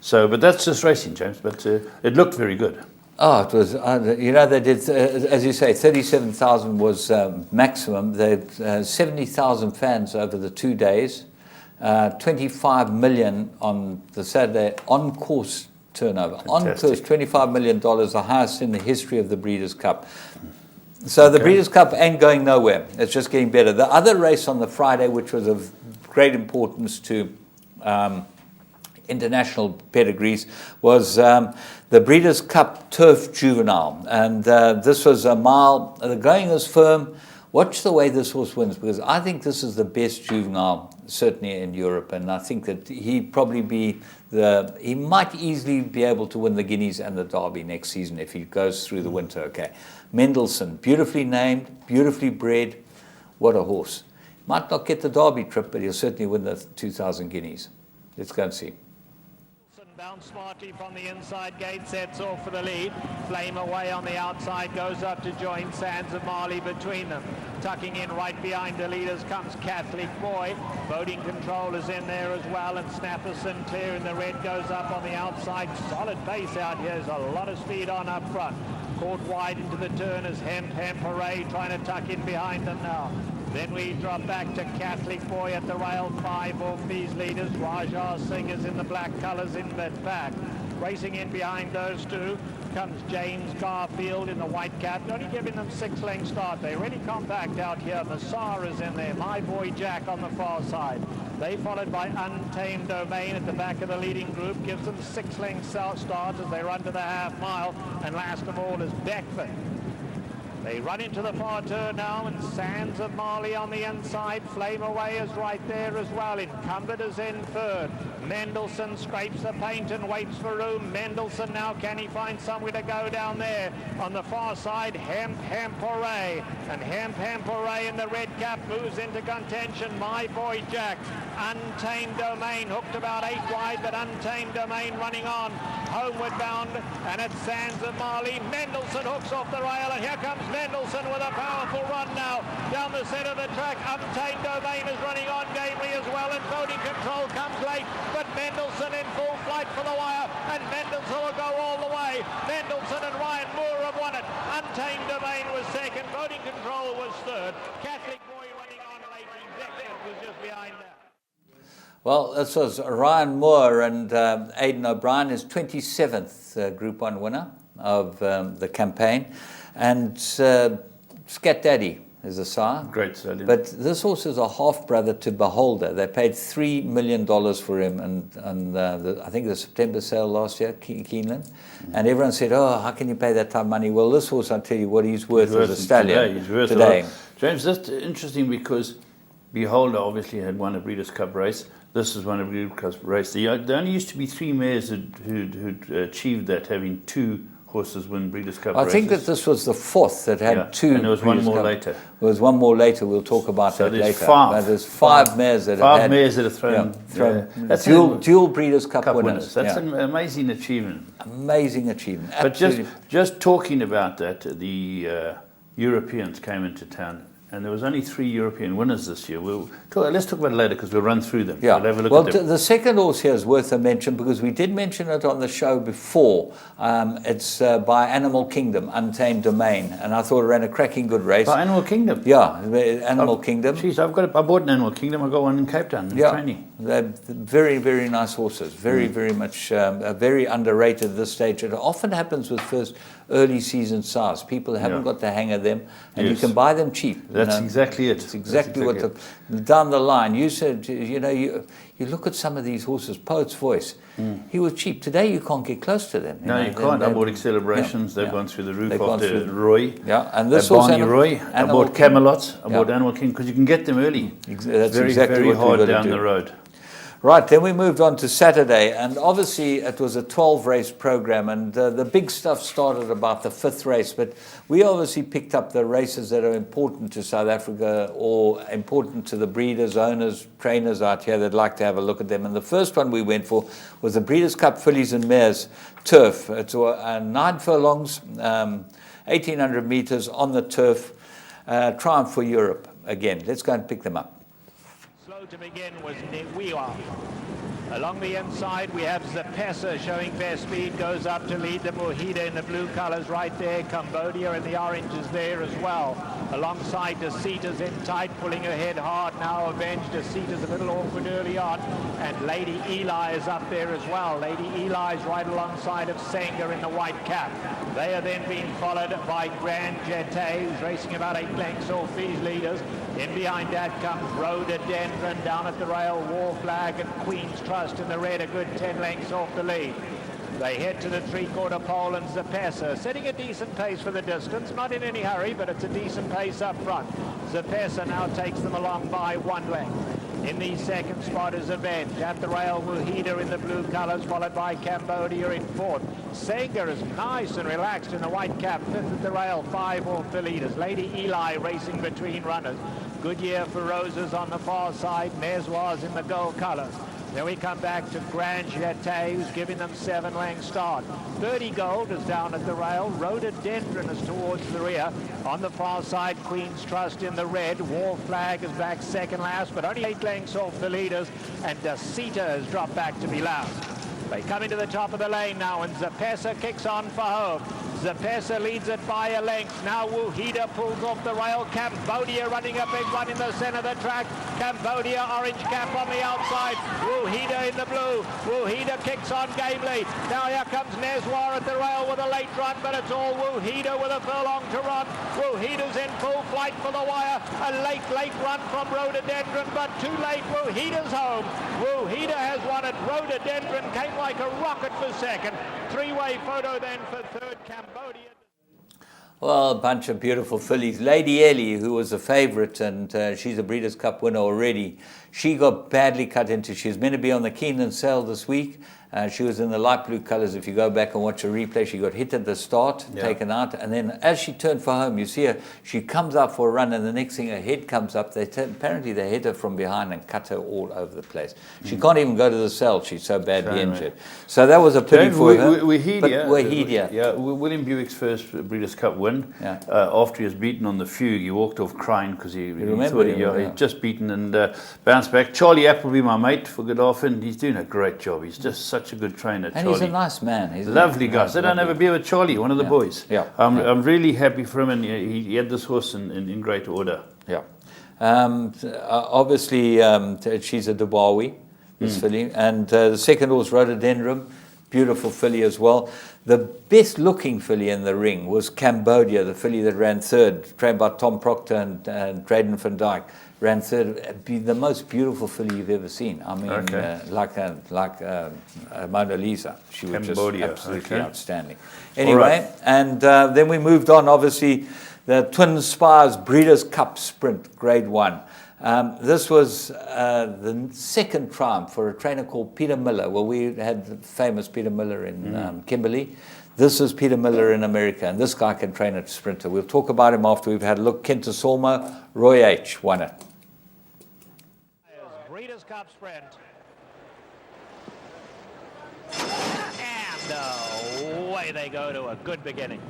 So, but that's just racing, James. But it looked very good. Oh, it was, they did, as you say, 37,000 was maximum. They had 70,000 fans over the 2 days. 25 million on the Saturday on-course turnover. Fantastic. On-course, $25 million, the highest in the history of the Breeders' Cup. So the Breeders' Cup ain't going nowhere. It's just getting better. The other race on the Friday, which was of great importance to international pedigrees, was the Breeders' Cup Turf Juvenile. And this was a mile. The going is firm. Watch the way this horse wins, because I think this is the best juvenile, certainly in Europe, and I think that he might easily be able to win the Guineas and the Derby next season if he goes through the winter. Okay, Mendelssohn, beautifully named, beautifully bred, what a horse. Might not get the Derby trip, but he'll certainly win the 2,000 Guineas. Let's go and see. Bounced smartly from the inside gate, sets off for the lead. Flame away on the outside, goes up to join Sands of Marley between them. Tucking in right behind the leaders comes Catholic Boy. Voting Control is in there as well, and Snapperson clear in the red goes up on the outside. Solid pace out here. There's a lot of speed on up front. Caught wide into the turn as Hemp Hooray trying to tuck in behind them now. Then we drop back to Catholic Boy at the rail, 5 off these leaders. Rajah Singh is in the black colours in that back. Racing in behind those two comes James Garfield in the white cap. Only giving them 6-length start. They're really compact out here. Massar is in there. My Boy Jack on the far side. They followed by Untamed Domain at the back of the leading group. Gives them 6-length start as they run to the half mile. And last of all is Beckford. They run into the far turn now, and Sands of Marley on the inside. Flame Away is right there as well. Incumbent is in third. Mendelssohn scrapes the paint and waits for room. Mendelssohn now, can he find somewhere to go down there? On the far side, Hemp Hooray. And Hemp Hooray in the red cap moves into contention. My Boy Jack. Untamed Domain hooked about 8 wide, but Untamed Domain running on. Homeward bound, and it's Sands of Marley. Mendelssohn hooks off the rail, and here comes Mendelssohn with a powerful run now down the centre of the track. Untamed Domain is running on gamely as well, and Voting Control comes late, but Mendelssohn in full flight for the wire, and Mendelssohn will go all the way. Mendelssohn and Ryan Moore have won it. Untamed Domain was second, Voting Control was third. Catholic Boy running on late. Beckford was just behind that. Well, this was Ryan Moore, and Aidan O'Brien is 27th Group 1 winner of the campaign. And Scat Daddy is a sire. Great stallion. But this horse is a half-brother to Beholder. They paid $3 million for him, and I think the September sale last year, Keeneland. And everyone said, oh, how can you pay that type of money? Well, this horse, I'll tell you what he's worth as a stallion He's worth today. James, that's interesting because Beholder obviously had won a Breeders' Cup race. This is one of the Breeders' Cup race. There only used to be 3 mares who'd achieved that, having 2 horses win Breeders' Cup races. I think that this was the 4th that had 2. And there was one more later. There was one more later. We'll talk about that later. 5. But there's 5 mares that have had. 5 mares that have thrown. That's dual Breeders' Cup winners. That's an amazing achievement. Amazing achievement. But just talking about that, the Europeans came into town. And there was only 3 European winners this year. Let's talk about it later because we'll run through them. Yeah. We'll have a look at them. The second horse here is worth a mention because we did mention it on the show before. It's by Animal Kingdom, Untamed Domain, and I thought it ran a cracking good race. By Animal Kingdom? Yeah, Animal Kingdom. Geez, I bought an Animal Kingdom. I got one in Cape Town in training. They're very, very nice horses. Very much, very underrated at this stage. It often happens with first early season sires. People haven't got the hang of them, and you can buy them cheap. That's exactly it. It's exactly what down the line. You said, you look at some of these horses. Poet's Voice. He was cheap. Today you can't get close to them. You can't. I bought Celebrations. They've gone through the roof after Roy. Yeah, and this was Barney Roy. I bought Camelot. I bought Animal King because you can get them early. That's very, exactly very what hard down do. the road. Right, then we moved on to Saturday, and obviously it was a 12-race program, and the big stuff started about the 5th race, but we obviously picked up the races that are important to South Africa or important to the breeders, owners, trainers out here that like to have a look at them. And the first one we went for was the Breeders' Cup Fillies and Mares Turf. It's 9 furlongs, 1,800 meters on the turf, Triumph for Europe again. Let's go and pick them up. To begin was Newiwa. Along the inside we have Zapesa showing best speed, goes up to lead the Mohida in the blue colours right there. Cambodia in the orange is there as well. Alongside Decita's in tight, pulling her head hard now. Avenged Decita's a little awkward early on, and Lady Eli is up there as well. Lady Eli is right alongside of Senga in the white cap. They are then being followed by Grand Jete, who's racing about 8 lengths off these leaders. In behind that comes Rhododendron down at the rail, War Flag and Queen's Trust in the red, a good 10 lengths off the lead. They head to the 3/4 pole, and Zapesa setting a decent pace for the distance, not in any hurry, but it's a decent pace up front. Zapesa now takes them along by 1 length. In the second spot is Avenge. At the rail, Mohida in the blue colours, followed by Cambodia in 4th. Senga is nice and relaxed in the white cap. 5th at the rail, 5 off the leaders. Lady Eli racing between runners. Good year for Roses on the far side. Meswas in the gold colours. Then we come back to Grand Jeté, who's giving them 7 length start. 30 Gold is down at the rail. Rhododendron is towards the rear. On the far side, Queen's Trust in the red. War Flag is back second last, but only 8 lengths off the leaders. And Sita has dropped back to be last. They come into the top of the lane now, and Zapesa kicks on for home. Zapesa leads it by a length. Now Wuhida pulls off the rail. Cambodia running a big one in the center of the track. Cambodia, orange cap on the outside. Wuhida in the blue. Wuhida kicks on gamely. Now here comes Neswar at the rail with a late run, but it's all Wuhida with a furlong to run. Wuhida's in full flight for the wire. A late run from Rhododendron, but too late. Wuhida's home. Wuhida has won it. Rhododendron came like a rocket for second. 3-way photo then for third, Cambodia. Well, a bunch of beautiful fillies. Lady Ellie, who was a favourite, and she's a Breeders' Cup winner already, she got badly cut into. She's meant to be on the Keenan sale this week. She was in the light blue colours. If you go back and watch a replay, she got hit at the start, taken out, and then as she turned for home, you see her, she comes out for a run, and the next thing her head comes up. Apparently they hit her from behind and cut her all over the place. She can't even go to the cell. She's so badly injured. So that was a pity for her. Wahid, yeah, William Buick's first Breeders' Cup win. Yeah. After he was beaten on the Fugue, he walked off crying because he thought he'd just beaten and bounced back. Charlie Appleby, my mate for Godolphin, he's doing a great job. He's just such a good trainer, Charlie. And he's a nice man. He's lovely guy. Sit down and have a beer with Charlie, one of the boys. Yeah. I'm really happy for him, and he had this horse in great order. Yeah. Obviously, she's a Dubawi, this filly. And the second horse, Rhododendron, beautiful filly as well. The best looking filly in the ring was Cambodia, the filly that ran third, trained by Tom Proctor and Drayden van Dyke. Ran third, the most beautiful filly you've ever seen. I mean, like a Mona Lisa. She was just absolutely outstanding. Anyway, and then we moved on, obviously, the Twin Spires Breeders' Cup Sprint, Grade 1. This was the second triumph for a trainer called Peter Miller. Well, we had the famous Peter Miller in Kimberley. This is Peter Miller in America, and this guy can train a sprinter. We'll talk about him after we've had a look. Kenta Solmo, Roy H. won it. Breeders' Cup Sprint. And away they go to a good beginning.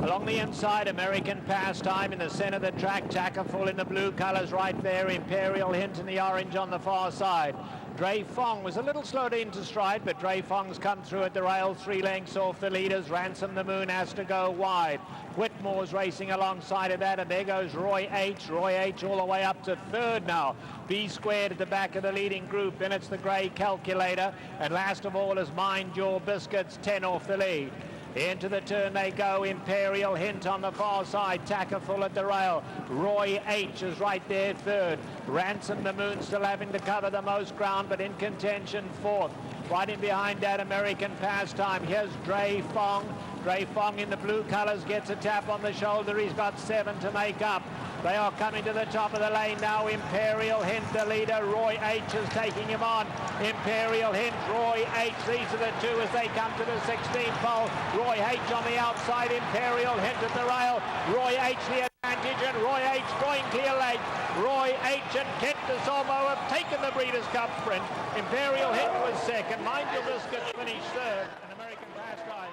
Along the inside, American Pastime in the center of the track. Tackerful in the blue colors right there. Imperial Hint in the orange on the far side. Dre Fong was a little slowed into stride, but Dre Fong's come through at the rail, 3 lengths off the leaders. Ransom the Moon has to go wide. Whitmore's racing alongside of that, and there goes Roy H. Roy H all the way up to third now. B Squared at the back of the leading group. Then it's the Grey Calculator, and last of all is Mind Your Biscuits, 10 off the lead. Into the turn they go. Imperial Hint on the far side. Tackerful at the rail. Roy H is right there third. Ransom the Moon still having to cover the most ground, but in contention fourth. Right in behind that, American Pastime. Here's Dre Fong. Dre Fong in the blue colors gets a tap on the shoulder. He's got 7 to make up. They are coming to the top of the lane now. Imperial Hint, the leader. Roy H is taking him on. Imperial Hint, Roy H. These are the two as they come to the 16th pole. Roy H on the outside. Imperial Hint at the rail. Roy H the advantage, and Roy H going clear late. Roy H and Kenta Solmo have taken the Breeders' Cup Sprint. Imperial Hint was second. Mind Your Biscuits finished third. And American Pastime.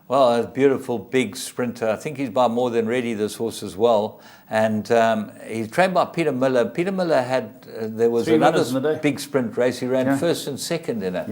Well, a beautiful big sprinter. I think he's by more than ready, this horse as well. And he's trained by Peter Miller. Peter Miller had, there was another big sprint race. He ran first and second in it.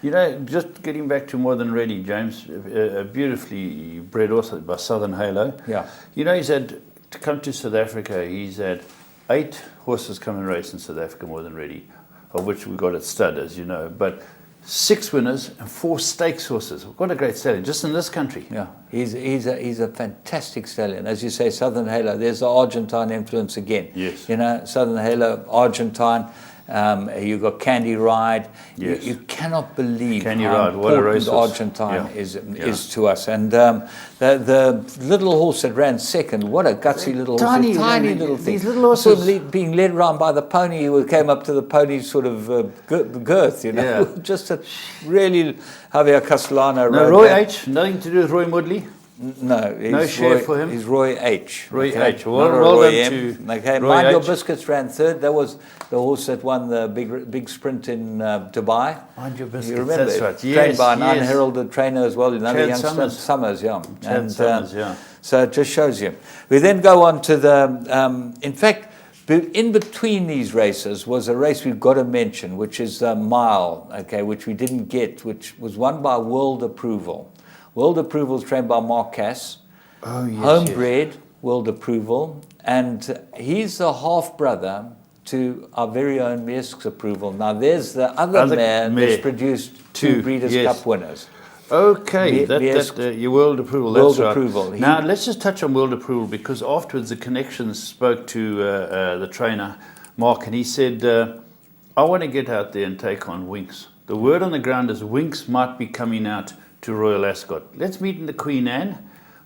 You know, just getting back to more than ready, James, a beautifully bred horse by Southern Halo. Yeah. You know, he's had, to come to South Africa, he's had 8 horses come and race in South Africa more than ready, of which we got at stud, as you know. But 6 winners and 4 stakes horses. What a great stallion, just in this country. Yeah, he's a fantastic stallion. As you say, Southern Halo, there's the Argentine influence again. Yes. You know, Southern Halo, Argentine. You've got Candy Ride. Yes. You cannot believe Candy how Ride, what a important racehorse. Argentine is to us. And the little horse that ran second, what a gutsy little horse. Tiny little thing. These little horses. Being led around by the pony who came up to the pony's sort of girth, you know. Yeah. Just a really Javier Castellano. No, Roy H, nothing to do with Roy Mudley. No, No share for him? He's Roy H. Roy okay? H. Well Not a done Roy M. to Okay, Roy Mind Your H. Biscuits ran third. That was the horse that won the big sprint in Dubai. Mind Your Biscuits, You remember that's it? right. Trained Yes, by an yes. unheralded trainer as well, another Chad youngster. Summers. Yeah. Chad Summers, yeah. So it just shows you. We then go on to the, in fact, in between these races was a race we've got to mention, which is a mile, okay, which we didn't get, which was won by World Approval. World Approval is trained by Mark Cass. Oh, yes, Homebred, yes. World Approval. And he's the half-brother to our very own Meersk's Approval. Now, there's the other man that's produced two Breeders' Cup winners. Okay, your World Approval. That's World Approval. Right. Now let's just touch on World Approval, because afterwards the connections spoke to the trainer Mark, and he said, "I want to get out there and take on Winks. The word on the ground is Winks might be coming out to Royal Ascot. Let's meet in the Queen Anne.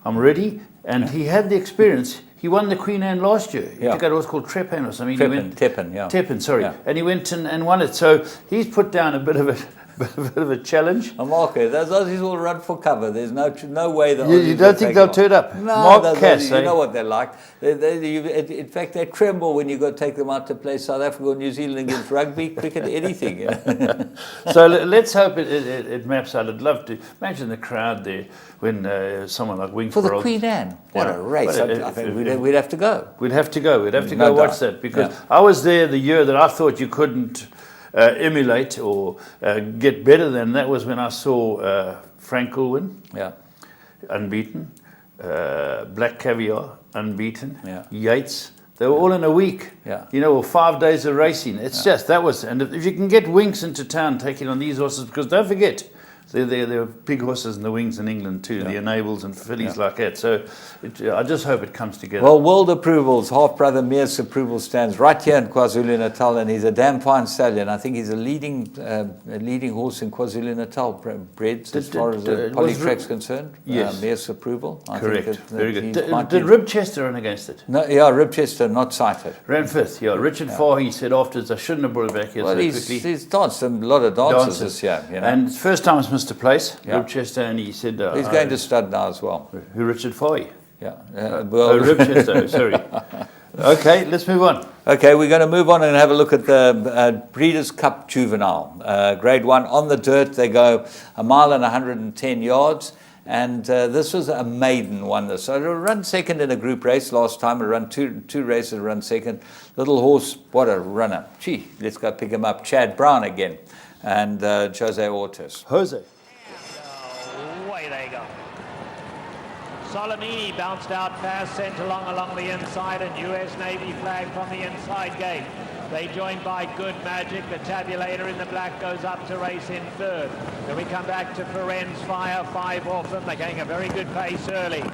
I'm ready." And he had the experience. He won the Queen Anne last year. He took out a horse called Trepan or something. Tepin, sorry. Yeah. And he went and won it. So he's put down a bit of a challenge. Marco, those Aussies will run for cover. There's no way that You don't think they'll turn up? No, Mark Cass, you know what they're like. In fact, they tremble when you go take them out to play South Africa or New Zealand against rugby, cricket, anything. So let's hope it maps out. I'd love to imagine the crowd there when someone like Winks for the Queen Anne. What a race! I think we'd have to go. We'd have to go. We'd have to go watch that, because I was there the year that I thought you couldn't emulate or get better than. That was when I saw Frankel win, unbeaten, Black Caviar, unbeaten, Yates. They were all in a week, you know, or 5 days of racing. It's just, that was, and if you can get Winks into town taking on these horses, because don't forget, there are big horses in the wings in England too, the Enables and fillies like that. So I just hope it comes together. Well, World Approval's half-brother Meersk's Approval stands right here in KwaZulu-Natal, and he's a damn fine stallion. I think he's a leading horse in KwaZulu-Natal, breds, as far as the polytrack's concerned. Yes. Meersk's Approval. Correct. Very good. Did Ribchester run against it? No, yeah, Ribchester, not cited. Ran fifth, Richard Fahey said afterwards, I shouldn't have brought it back here so quickly. He's danced a lot of dances this year. You know? And first time it's Mr. Place, Ribchester, and he said... he's going to stud now as well. Who, Richard Fahey? Yeah. Ribchester, sorry. Okay, let's move on. Okay, we're going to move on and have a look at the Breeders' Cup Juvenile. Grade 1 on the dirt. They go 1 mile and 110 yards. And this was a maiden one. So it run second in a group race last time. It run two races, run second. Little horse, what a runner. Gee, let's go pick him up. Chad Brown again. And Jose Ortiz. Jose. And away they go. Solomini bounced out fast, sent along the inside, and US Navy flag from the inside gate. They joined by Good Magic. The tabulator in the black goes up to race in third. Then we come back to Ferenz Fire, 5 off them. They're getting a very good pace early.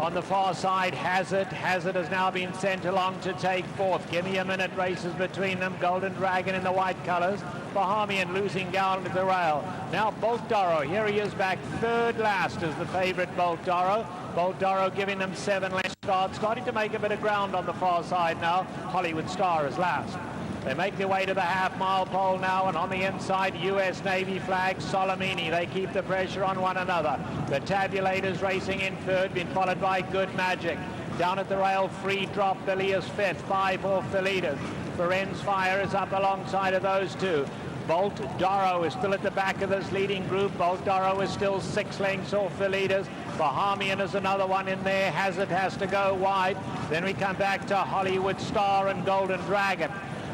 On the far side, Hazard. Hazard has now been sent along to take fourth. Give me a minute, races between them. Golden Dragon in the white colours. Bahamian losing down to the rail. Now Bolt Doro, here he is back third last as the favourite Bolt Doro. Bolt Doro giving them 7 last starts. Starting to make a bit of ground on the far side now. Hollywood Star is last. They make their way to the half-mile pole now, and on the inside, US Navy flag, Solomini. They keep the pressure on one another. The tabulators racing in third, been followed by Good Magic. Down at the rail, Free Drop, Billy is fifth, 5 off the leaders. Ferenz Fire is up alongside of those two. Bolt Doro is still at the back of this leading group. Bolt Doro is still 6 lengths off the leaders. Bahamian is another one in there. Hazard has to go wide. Then we come back to Hollywood Star and Golden Dragon.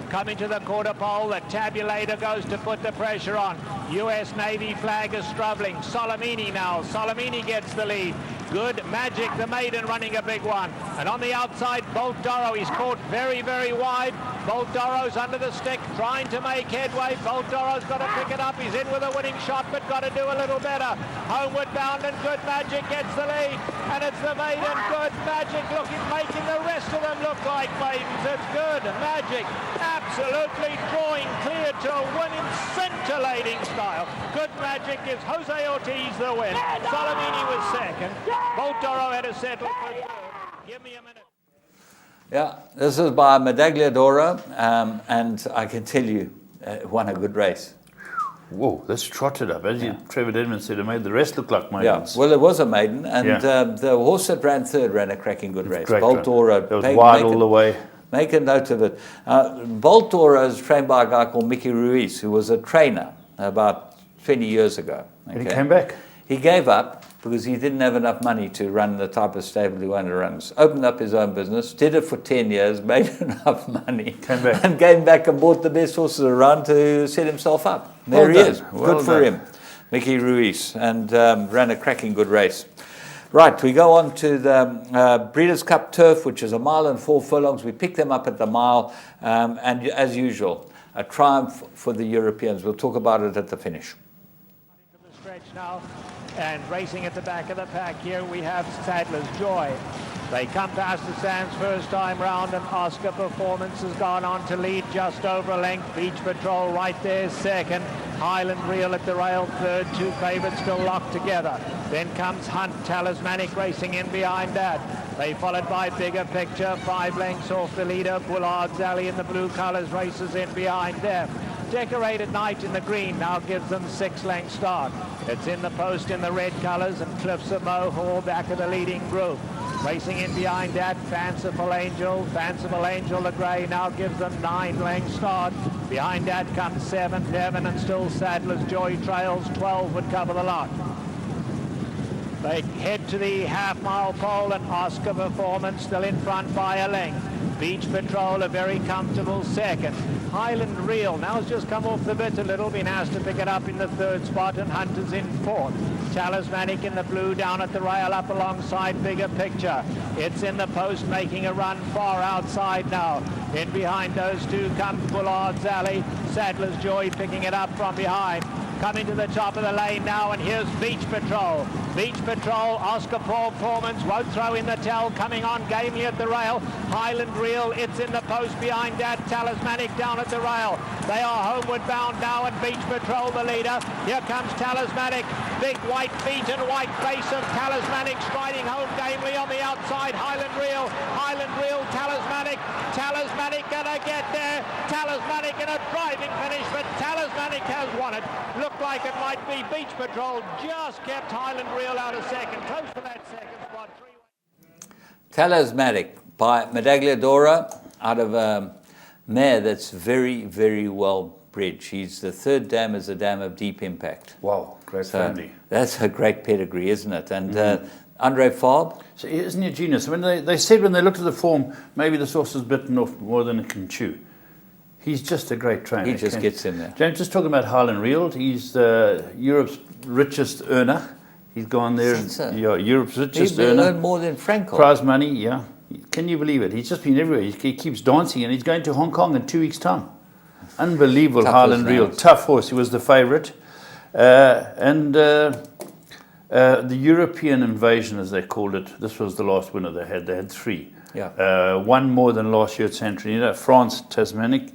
Coming to the quarter pole, the tabulator goes to put the pressure on. US Navy flag is struggling. Solomini now. Solomini gets the lead. Good Magic, the maiden, running a big one. And on the outside, Bolt Doro. He's caught very, very wide. Bolt Doro's under the stick, trying to make headway. Bolt Doro's got to pick it up. He's in with a winning shot, but got to do a little better. Homeward bound, and Good Magic gets the lead. And it's the maiden, Good Magic, making the rest of them look like maidens. It's Good Magic, absolutely drawing clear to a winning, scintillating style. Good Magic gives Jose Ortiz the win. Solomini was second. Bolt Doro had to settle for third. Give me a minute. Yeah, this is by Medaglia Doro, and I can tell you, won a good race. Whoa, that's trotted up. As Trevor Dedman said, it made the rest look like maidens. Yeah, well, it was a maiden, and the horse that ran third ran a cracking good race. Bolt Aura. It was wide all the way. Make a note of it. Bolt Aura is trained by a guy called Mickey Ruiz, who was a trainer about 20 years ago. And he came back. He gave up because he didn't have enough money to run the type of stable he wanted to run. So opened up his own business, did it for 10 years, made enough money, and came back and bought the best horses around to set himself up. There he is. Good for him, Mickey Ruiz, and ran a cracking good race. Right, we go on to the Breeders' Cup Turf, which is 1 mile and 4 furlongs. We pick them up at the mile, and as usual, a triumph for the Europeans. We'll talk about it at the finish. The stretch now, and racing at the back of the pack here we have Sadler's Joy. They come past the stands first time round, and Oscar Performance has gone on to lead just over a length. Beach Patrol right there second. Highland Reel at the rail third. 2 favourites still locked together. Then comes Hunt, Talismanic racing in behind that. They followed by Bigger Picture, 5 lengths off the leader. Bullard's Alley in the blue colours races in behind them. Decorated Night in the green now gives them 6 length start. It's in the post in the red colours, and Cliffs of Mohall back of the leading group. Racing in behind that, Fanciful Angel the grey now gives them 9 length start. Behind that comes 7th Heaven, and still Sadler's Joy trails. 12 would cover the lot. They head to the half-mile pole, and Oscar Performance still in front by a length. Beach Patrol a very comfortable second. Highland Reel now has just come off the bit a little, been asked to pick it up in the 3rd spot, and Hunter's in 4th. Talismanic in the blue down at the rail up alongside Bigger Picture. It's in the post making a run far outside now. In behind those two comes Bullard's Alley. Sadler's Joy picking it up from behind. Coming to the top of the lane now, and here's Beach Patrol. Beach Patrol, Oscar Performance won't throw in the towel, coming on gamely at the rail. Highland Reel, it's in the post behind that. Talismanic down at the rail. They are homeward bound now, and Beach Patrol the leader. Here comes Talismanic. Big white feet and white face of Talismanic striding home gamely on the outside. Highland Reel, Talismanic. Talismanic gonna get there. Talismanic in a driving finish, but Talismanic has won it. Looked like it might be. Beach Patrol just kept Highland Reel out of second. Close for that second spot. Talismanic by Medaglia Dora, out of a mare that's very, very well bred. She's the 3rd dam as a dam of Deep Impact. Wow, great family. That's a great pedigree, isn't it? And Andre Fabre. So isn't he a genius? When they said when they looked at the form, maybe the sauce is bitten off more than it can chew. He's just a great trainer. He just gets in there. James, just talking about Highland Reel, he's Europe's richest earner. He's gone there, and Europe's richest earner. He earned more than Frankel. Prize money, yeah. Can you believe it? He's just been everywhere. He keeps dancing, and he's going to Hong Kong in 2 weeks' time. Unbelievable. Highland Reel, tough horse. He was the favourite, the European invasion, as they called it. This was the last winner they had. They had 3. Yeah. One more than last year at Santrinida. France, Tasmanic.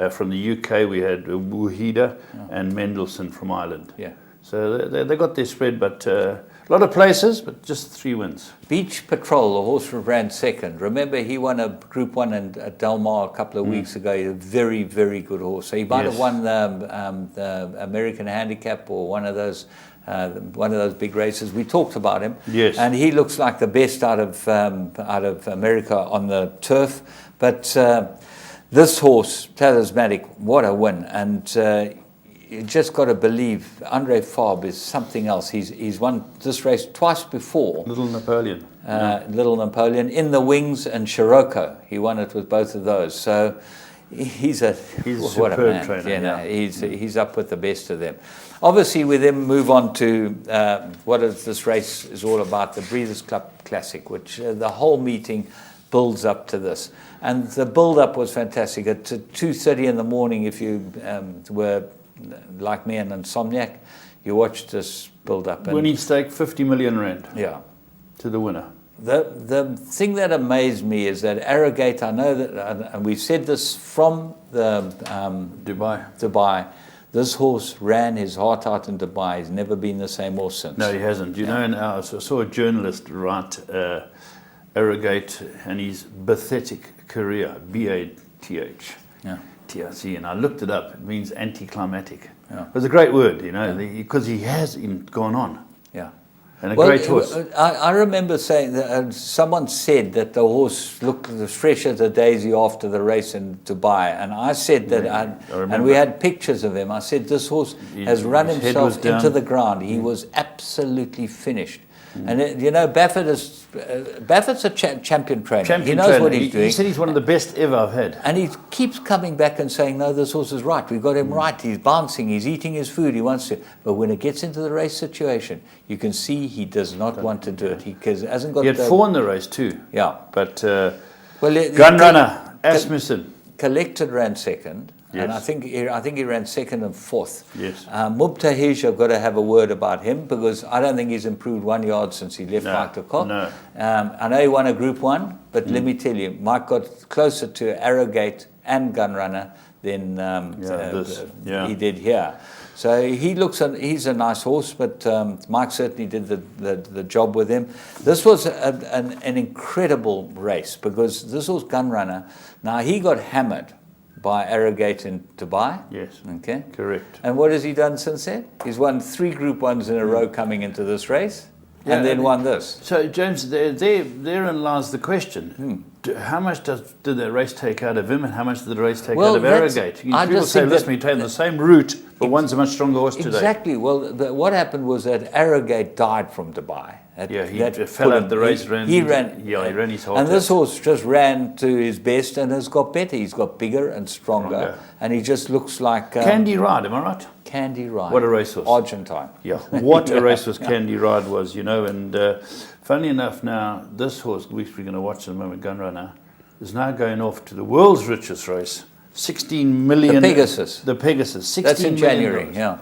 From the UK, we had Wuhida and Mendelssohn from Ireland. Yeah. So they got their spread, but a lot of places, but just 3 wins. Beach Patrol, the horse ran second. Remember, he won a Group 1 at Del Mar a couple of weeks ago. He's a very, very good horse. So he might have won the American Handicap or one of those big races. We talked about him. Yes. And he looks like the best out of America on the turf. But this horse, Talismanic, what a win. And you just got to believe Andre Fabre is something else. He's won this race twice before. Little Napoleon. Little Napoleon, In the Wings and Scirocco. He won it with both of those. So he's a what a man. Trainer, he's up with the best of them. Obviously, we then move on to what is this race is all about, the Breeders' Club Classic, which the whole meeting builds up to this. And the build-up was fantastic. At 2:30 in the morning, if you were like me, an insomniac, you watched this build-up. Winning stake, 50 million rand. Yeah. To the winner. The thing that amazed me is that Arrogate, I know that, and we've said this from the Dubai, this horse ran his heart out in Dubai. He's never been the same horse since. No, he hasn't. You know, I saw a journalist write Arrogate and his pathetic career, B-A-T-H. Yeah. TRC, and I looked it up. It means anticlimactic. It was a great word, you know, because he has gone on. Yeah. And a great horse. I remember saying that someone said that the horse looked as fresh as a daisy after the race in Dubai, and I said that, and we had pictures of him. I said this horse has run himself into the ground. He was absolutely finished. And you know, Baffert's a champion trainer. He knows what he's doing. He said he's one of the best ever I've had. And he keeps coming back and saying, no, this horse is right. We've got him right. He's bouncing. He's eating his food. He wants to. But when it gets into the race situation, you can see he does not want to do it. He hasn't got. He had 4 in the race too. Yeah. But Gun Runner, Asmussen. Collected ran second. Yes. And I think he ran second and fourth. Yes. Mubtahish, I've got to have a word about him because I don't think he's improved 1 yard since he left Mike de Kock. No. I know he won a Group 1, but let me tell you, Mike got closer to Arrogate and Gun Runner than he did here. So he's a nice horse, but Mike certainly did the job with him. This was an incredible race because this horse Gun Runner, now he got hammered by Arrogate in Dubai. Yes. Okay. Correct. And what has he done since then? He's won 3 Group 1s in a row coming into this race, and then won this. So, James, therein lies the question. How much did the race take out of him, and how much did the race take out of Arrogate? People say, listen, we're taking the same route, but one's a much stronger horse today. Exactly. Well, what happened was that Arrogate died from Dubai. He fell out the race. He ran his whole and this horse just ran to his best and has got better. He's got bigger and stronger. And he just looks like... Candy Ride, am I right? Candy Ride. What a racehorse. Argentine. Yeah, what a racehorse Candy Ride was, you know. And funnily enough now, this horse, which we're going to watch in a moment, Gun Runner, is now going off to the world's richest race. 16 million... The Pegasus. The Pegasus. 16 That's in January, million. yeah.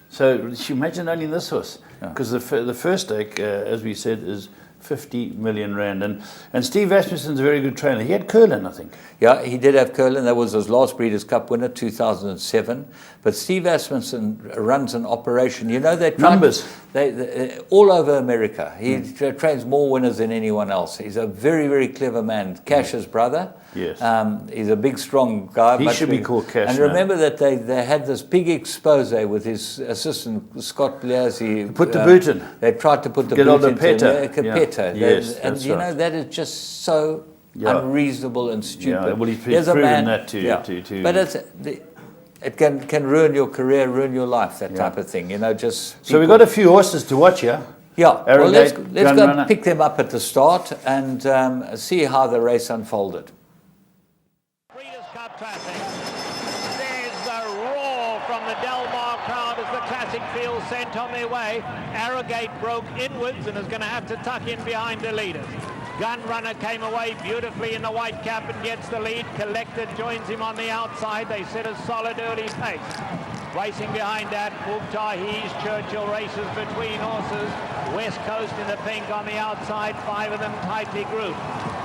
So you imagine owning this horse. Because the first stake, as we said, is 50 million rand. And Steve Asmussen's a very good trainer. He had Curlin, I think. Yeah, he did have Curlin. That was his last Breeders' Cup winner, 2007. But Steve Asmussen runs an operation. You know, they all over America. He trains more winners than anyone else. He's a very, very clever man. Cash's brother. Yes. He's a big, strong guy. He should be called Cash. And remember that they had this big expose with his assistant, Scott Bliazzi. Put the boot in. They tried to put the boot in. Capetta. Yes, and you know, that is just so unreasonable and stupid. Yeah, well, he's proven that to But it can ruin your career, ruin your life, that type of thing. You know, just... So we've got a few horses to watch here. Yeah, Arrogate, let's go and pick them up at the start and see how the race unfolded. Breeders' Cup Classic. There's the roar from the Del Mar crowd as the Classic field sent on their way. Arrogate broke inwards and is going to have to tuck in behind the leaders. Gun Runner came away beautifully in the white cap and gets the lead. Collected joins him on the outside. They set a solid early pace. Racing behind that, Mubtahish, Churchill races between horses. West Coast in the pink on the outside, 5 of them tightly grouped.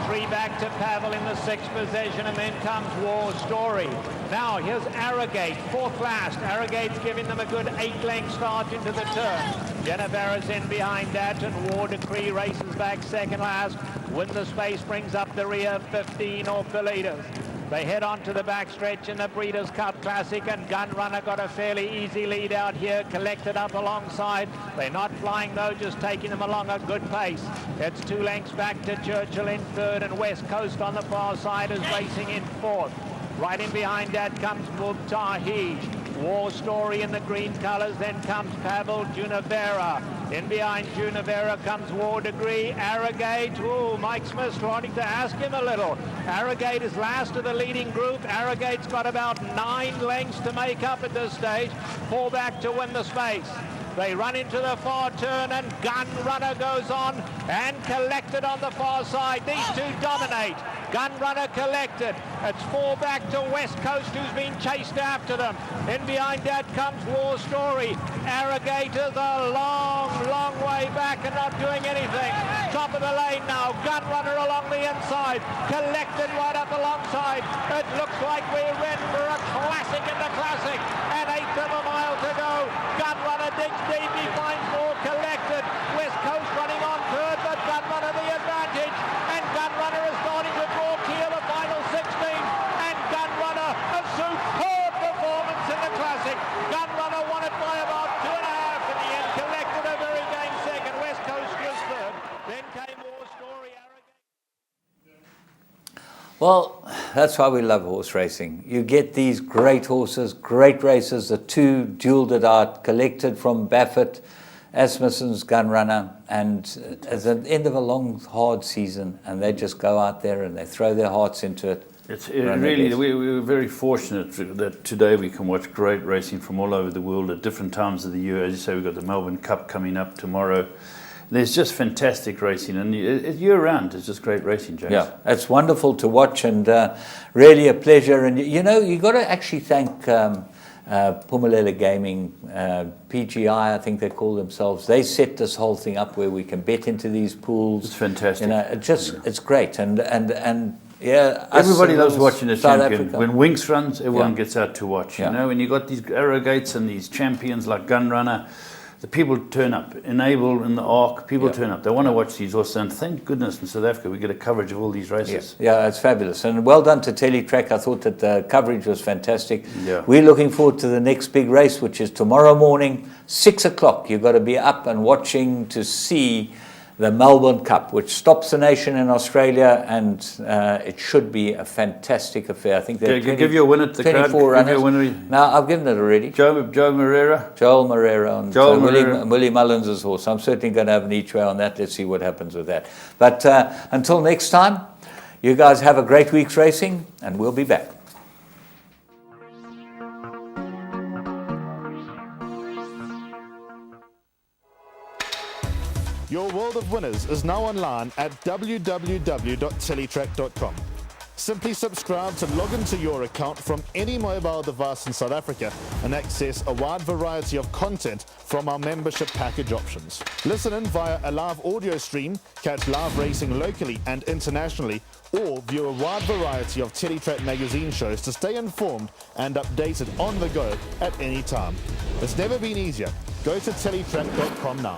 3 back to Pavel in the 6th position, and then comes War Story. Now, here's Arrogate, 4th last. Arrogate's giving them a good 8-length start into the turn. Genevera's in behind that, and War Decree races back 2nd last. Win the Space brings up the rear, 15 off the leaders. They head on to the backstretch in the Breeders' Cup Classic, and Gun Runner got a fairly easy lead out here, collected up alongside. They're not flying though, just taking them along a good pace. It's 2 lengths back to Churchill in 3rd, and West Coast on the far side is racing in 4th. Right in behind that comes Mubtahish. War Story in the green colours, then comes Pavel Junivera. In behind Junivera comes War Degree, Arrogate. Ooh, Mike Smith's wanting to ask him a little. Arrogate is last of the leading group. Arrogate's got about 9 lengths to make up at this stage. 4 back to win the space. They run into the far turn, and Gun Runner goes on and Collected on the far side. These 2 dominate. Gun Runner Collected. It's 4 back to West Coast, who's been chased after them. In behind that comes War Story. Arrogate is a long, long way back and not doing anything. Top of the lane now. Gun Runner along the inside. Collected right up alongside. It looks like we're in for a classic in the classic. An 1/8 of a mile to go. Gun Runner digs deep. He finds more. Collected. West Coast running on 3rd, but Gun Runner the advantage. And Gun Runner is starting to draw clear the final 16. And Gun Runner, a superb performance in the classic. Gun Runner won Well, that's why we love horse racing. You get these great horses, great races. The two duelled it out, collected from Baffert, Asmussen's Gunrunner, and at the end of a long, hard season, and they just go out there and they throw their hearts into it. It's really, we're very fortunate that today we can watch great racing from all over the world at different times of the year. As you say, we've got the Melbourne Cup coming up tomorrow. There's just fantastic racing, and year-round, it's just great racing, James. Yeah, it's wonderful to watch, and really a pleasure. And you know, you've got to actually thank Phumelela Gaming, PGI, I think they call themselves. They set this whole thing up where we can bet into these pools. It's fantastic. You know, it's great, and yeah, everybody loves watching a South champion. Africa. When Winks runs, everyone gets out to watch. You know, when you got these arrogates and these champions like Gunrunner, the people turn up. Enable in the Arc, people turn up. They want to watch these horses, and thank goodness in South Africa we get a coverage of all these races. Yeah, it's fabulous, and well done to Teletrack. I thought that the coverage was fantastic. Yeah. We're looking forward to the next big race, which is tomorrow morning, 6 o'clock. You've got to be up and watching to see the Melbourne Cup, which stops the nation in Australia, and it should be a fantastic affair. I think they're give you a winner to the crowd. 24 runners. Give you a winner. No, I've given it already. Joe Moreira. Joel Moreira and Joel Moreira. Willie Mullins' horse. I'm certainly going to have an each way on that. Let's see what happens with that. But until next time, you guys have a great week's racing, and we'll be back. Your world of winners is now online at www.teletrack.com. Simply subscribe to log into your account from any mobile device in South Africa and access a wide variety of content from our membership package options. Listen in via a live audio stream, catch live racing locally and internationally, or view a wide variety of Teletrack magazine shows to stay informed and updated on the go at any time. It's never been easier. Go to teletrack.com now.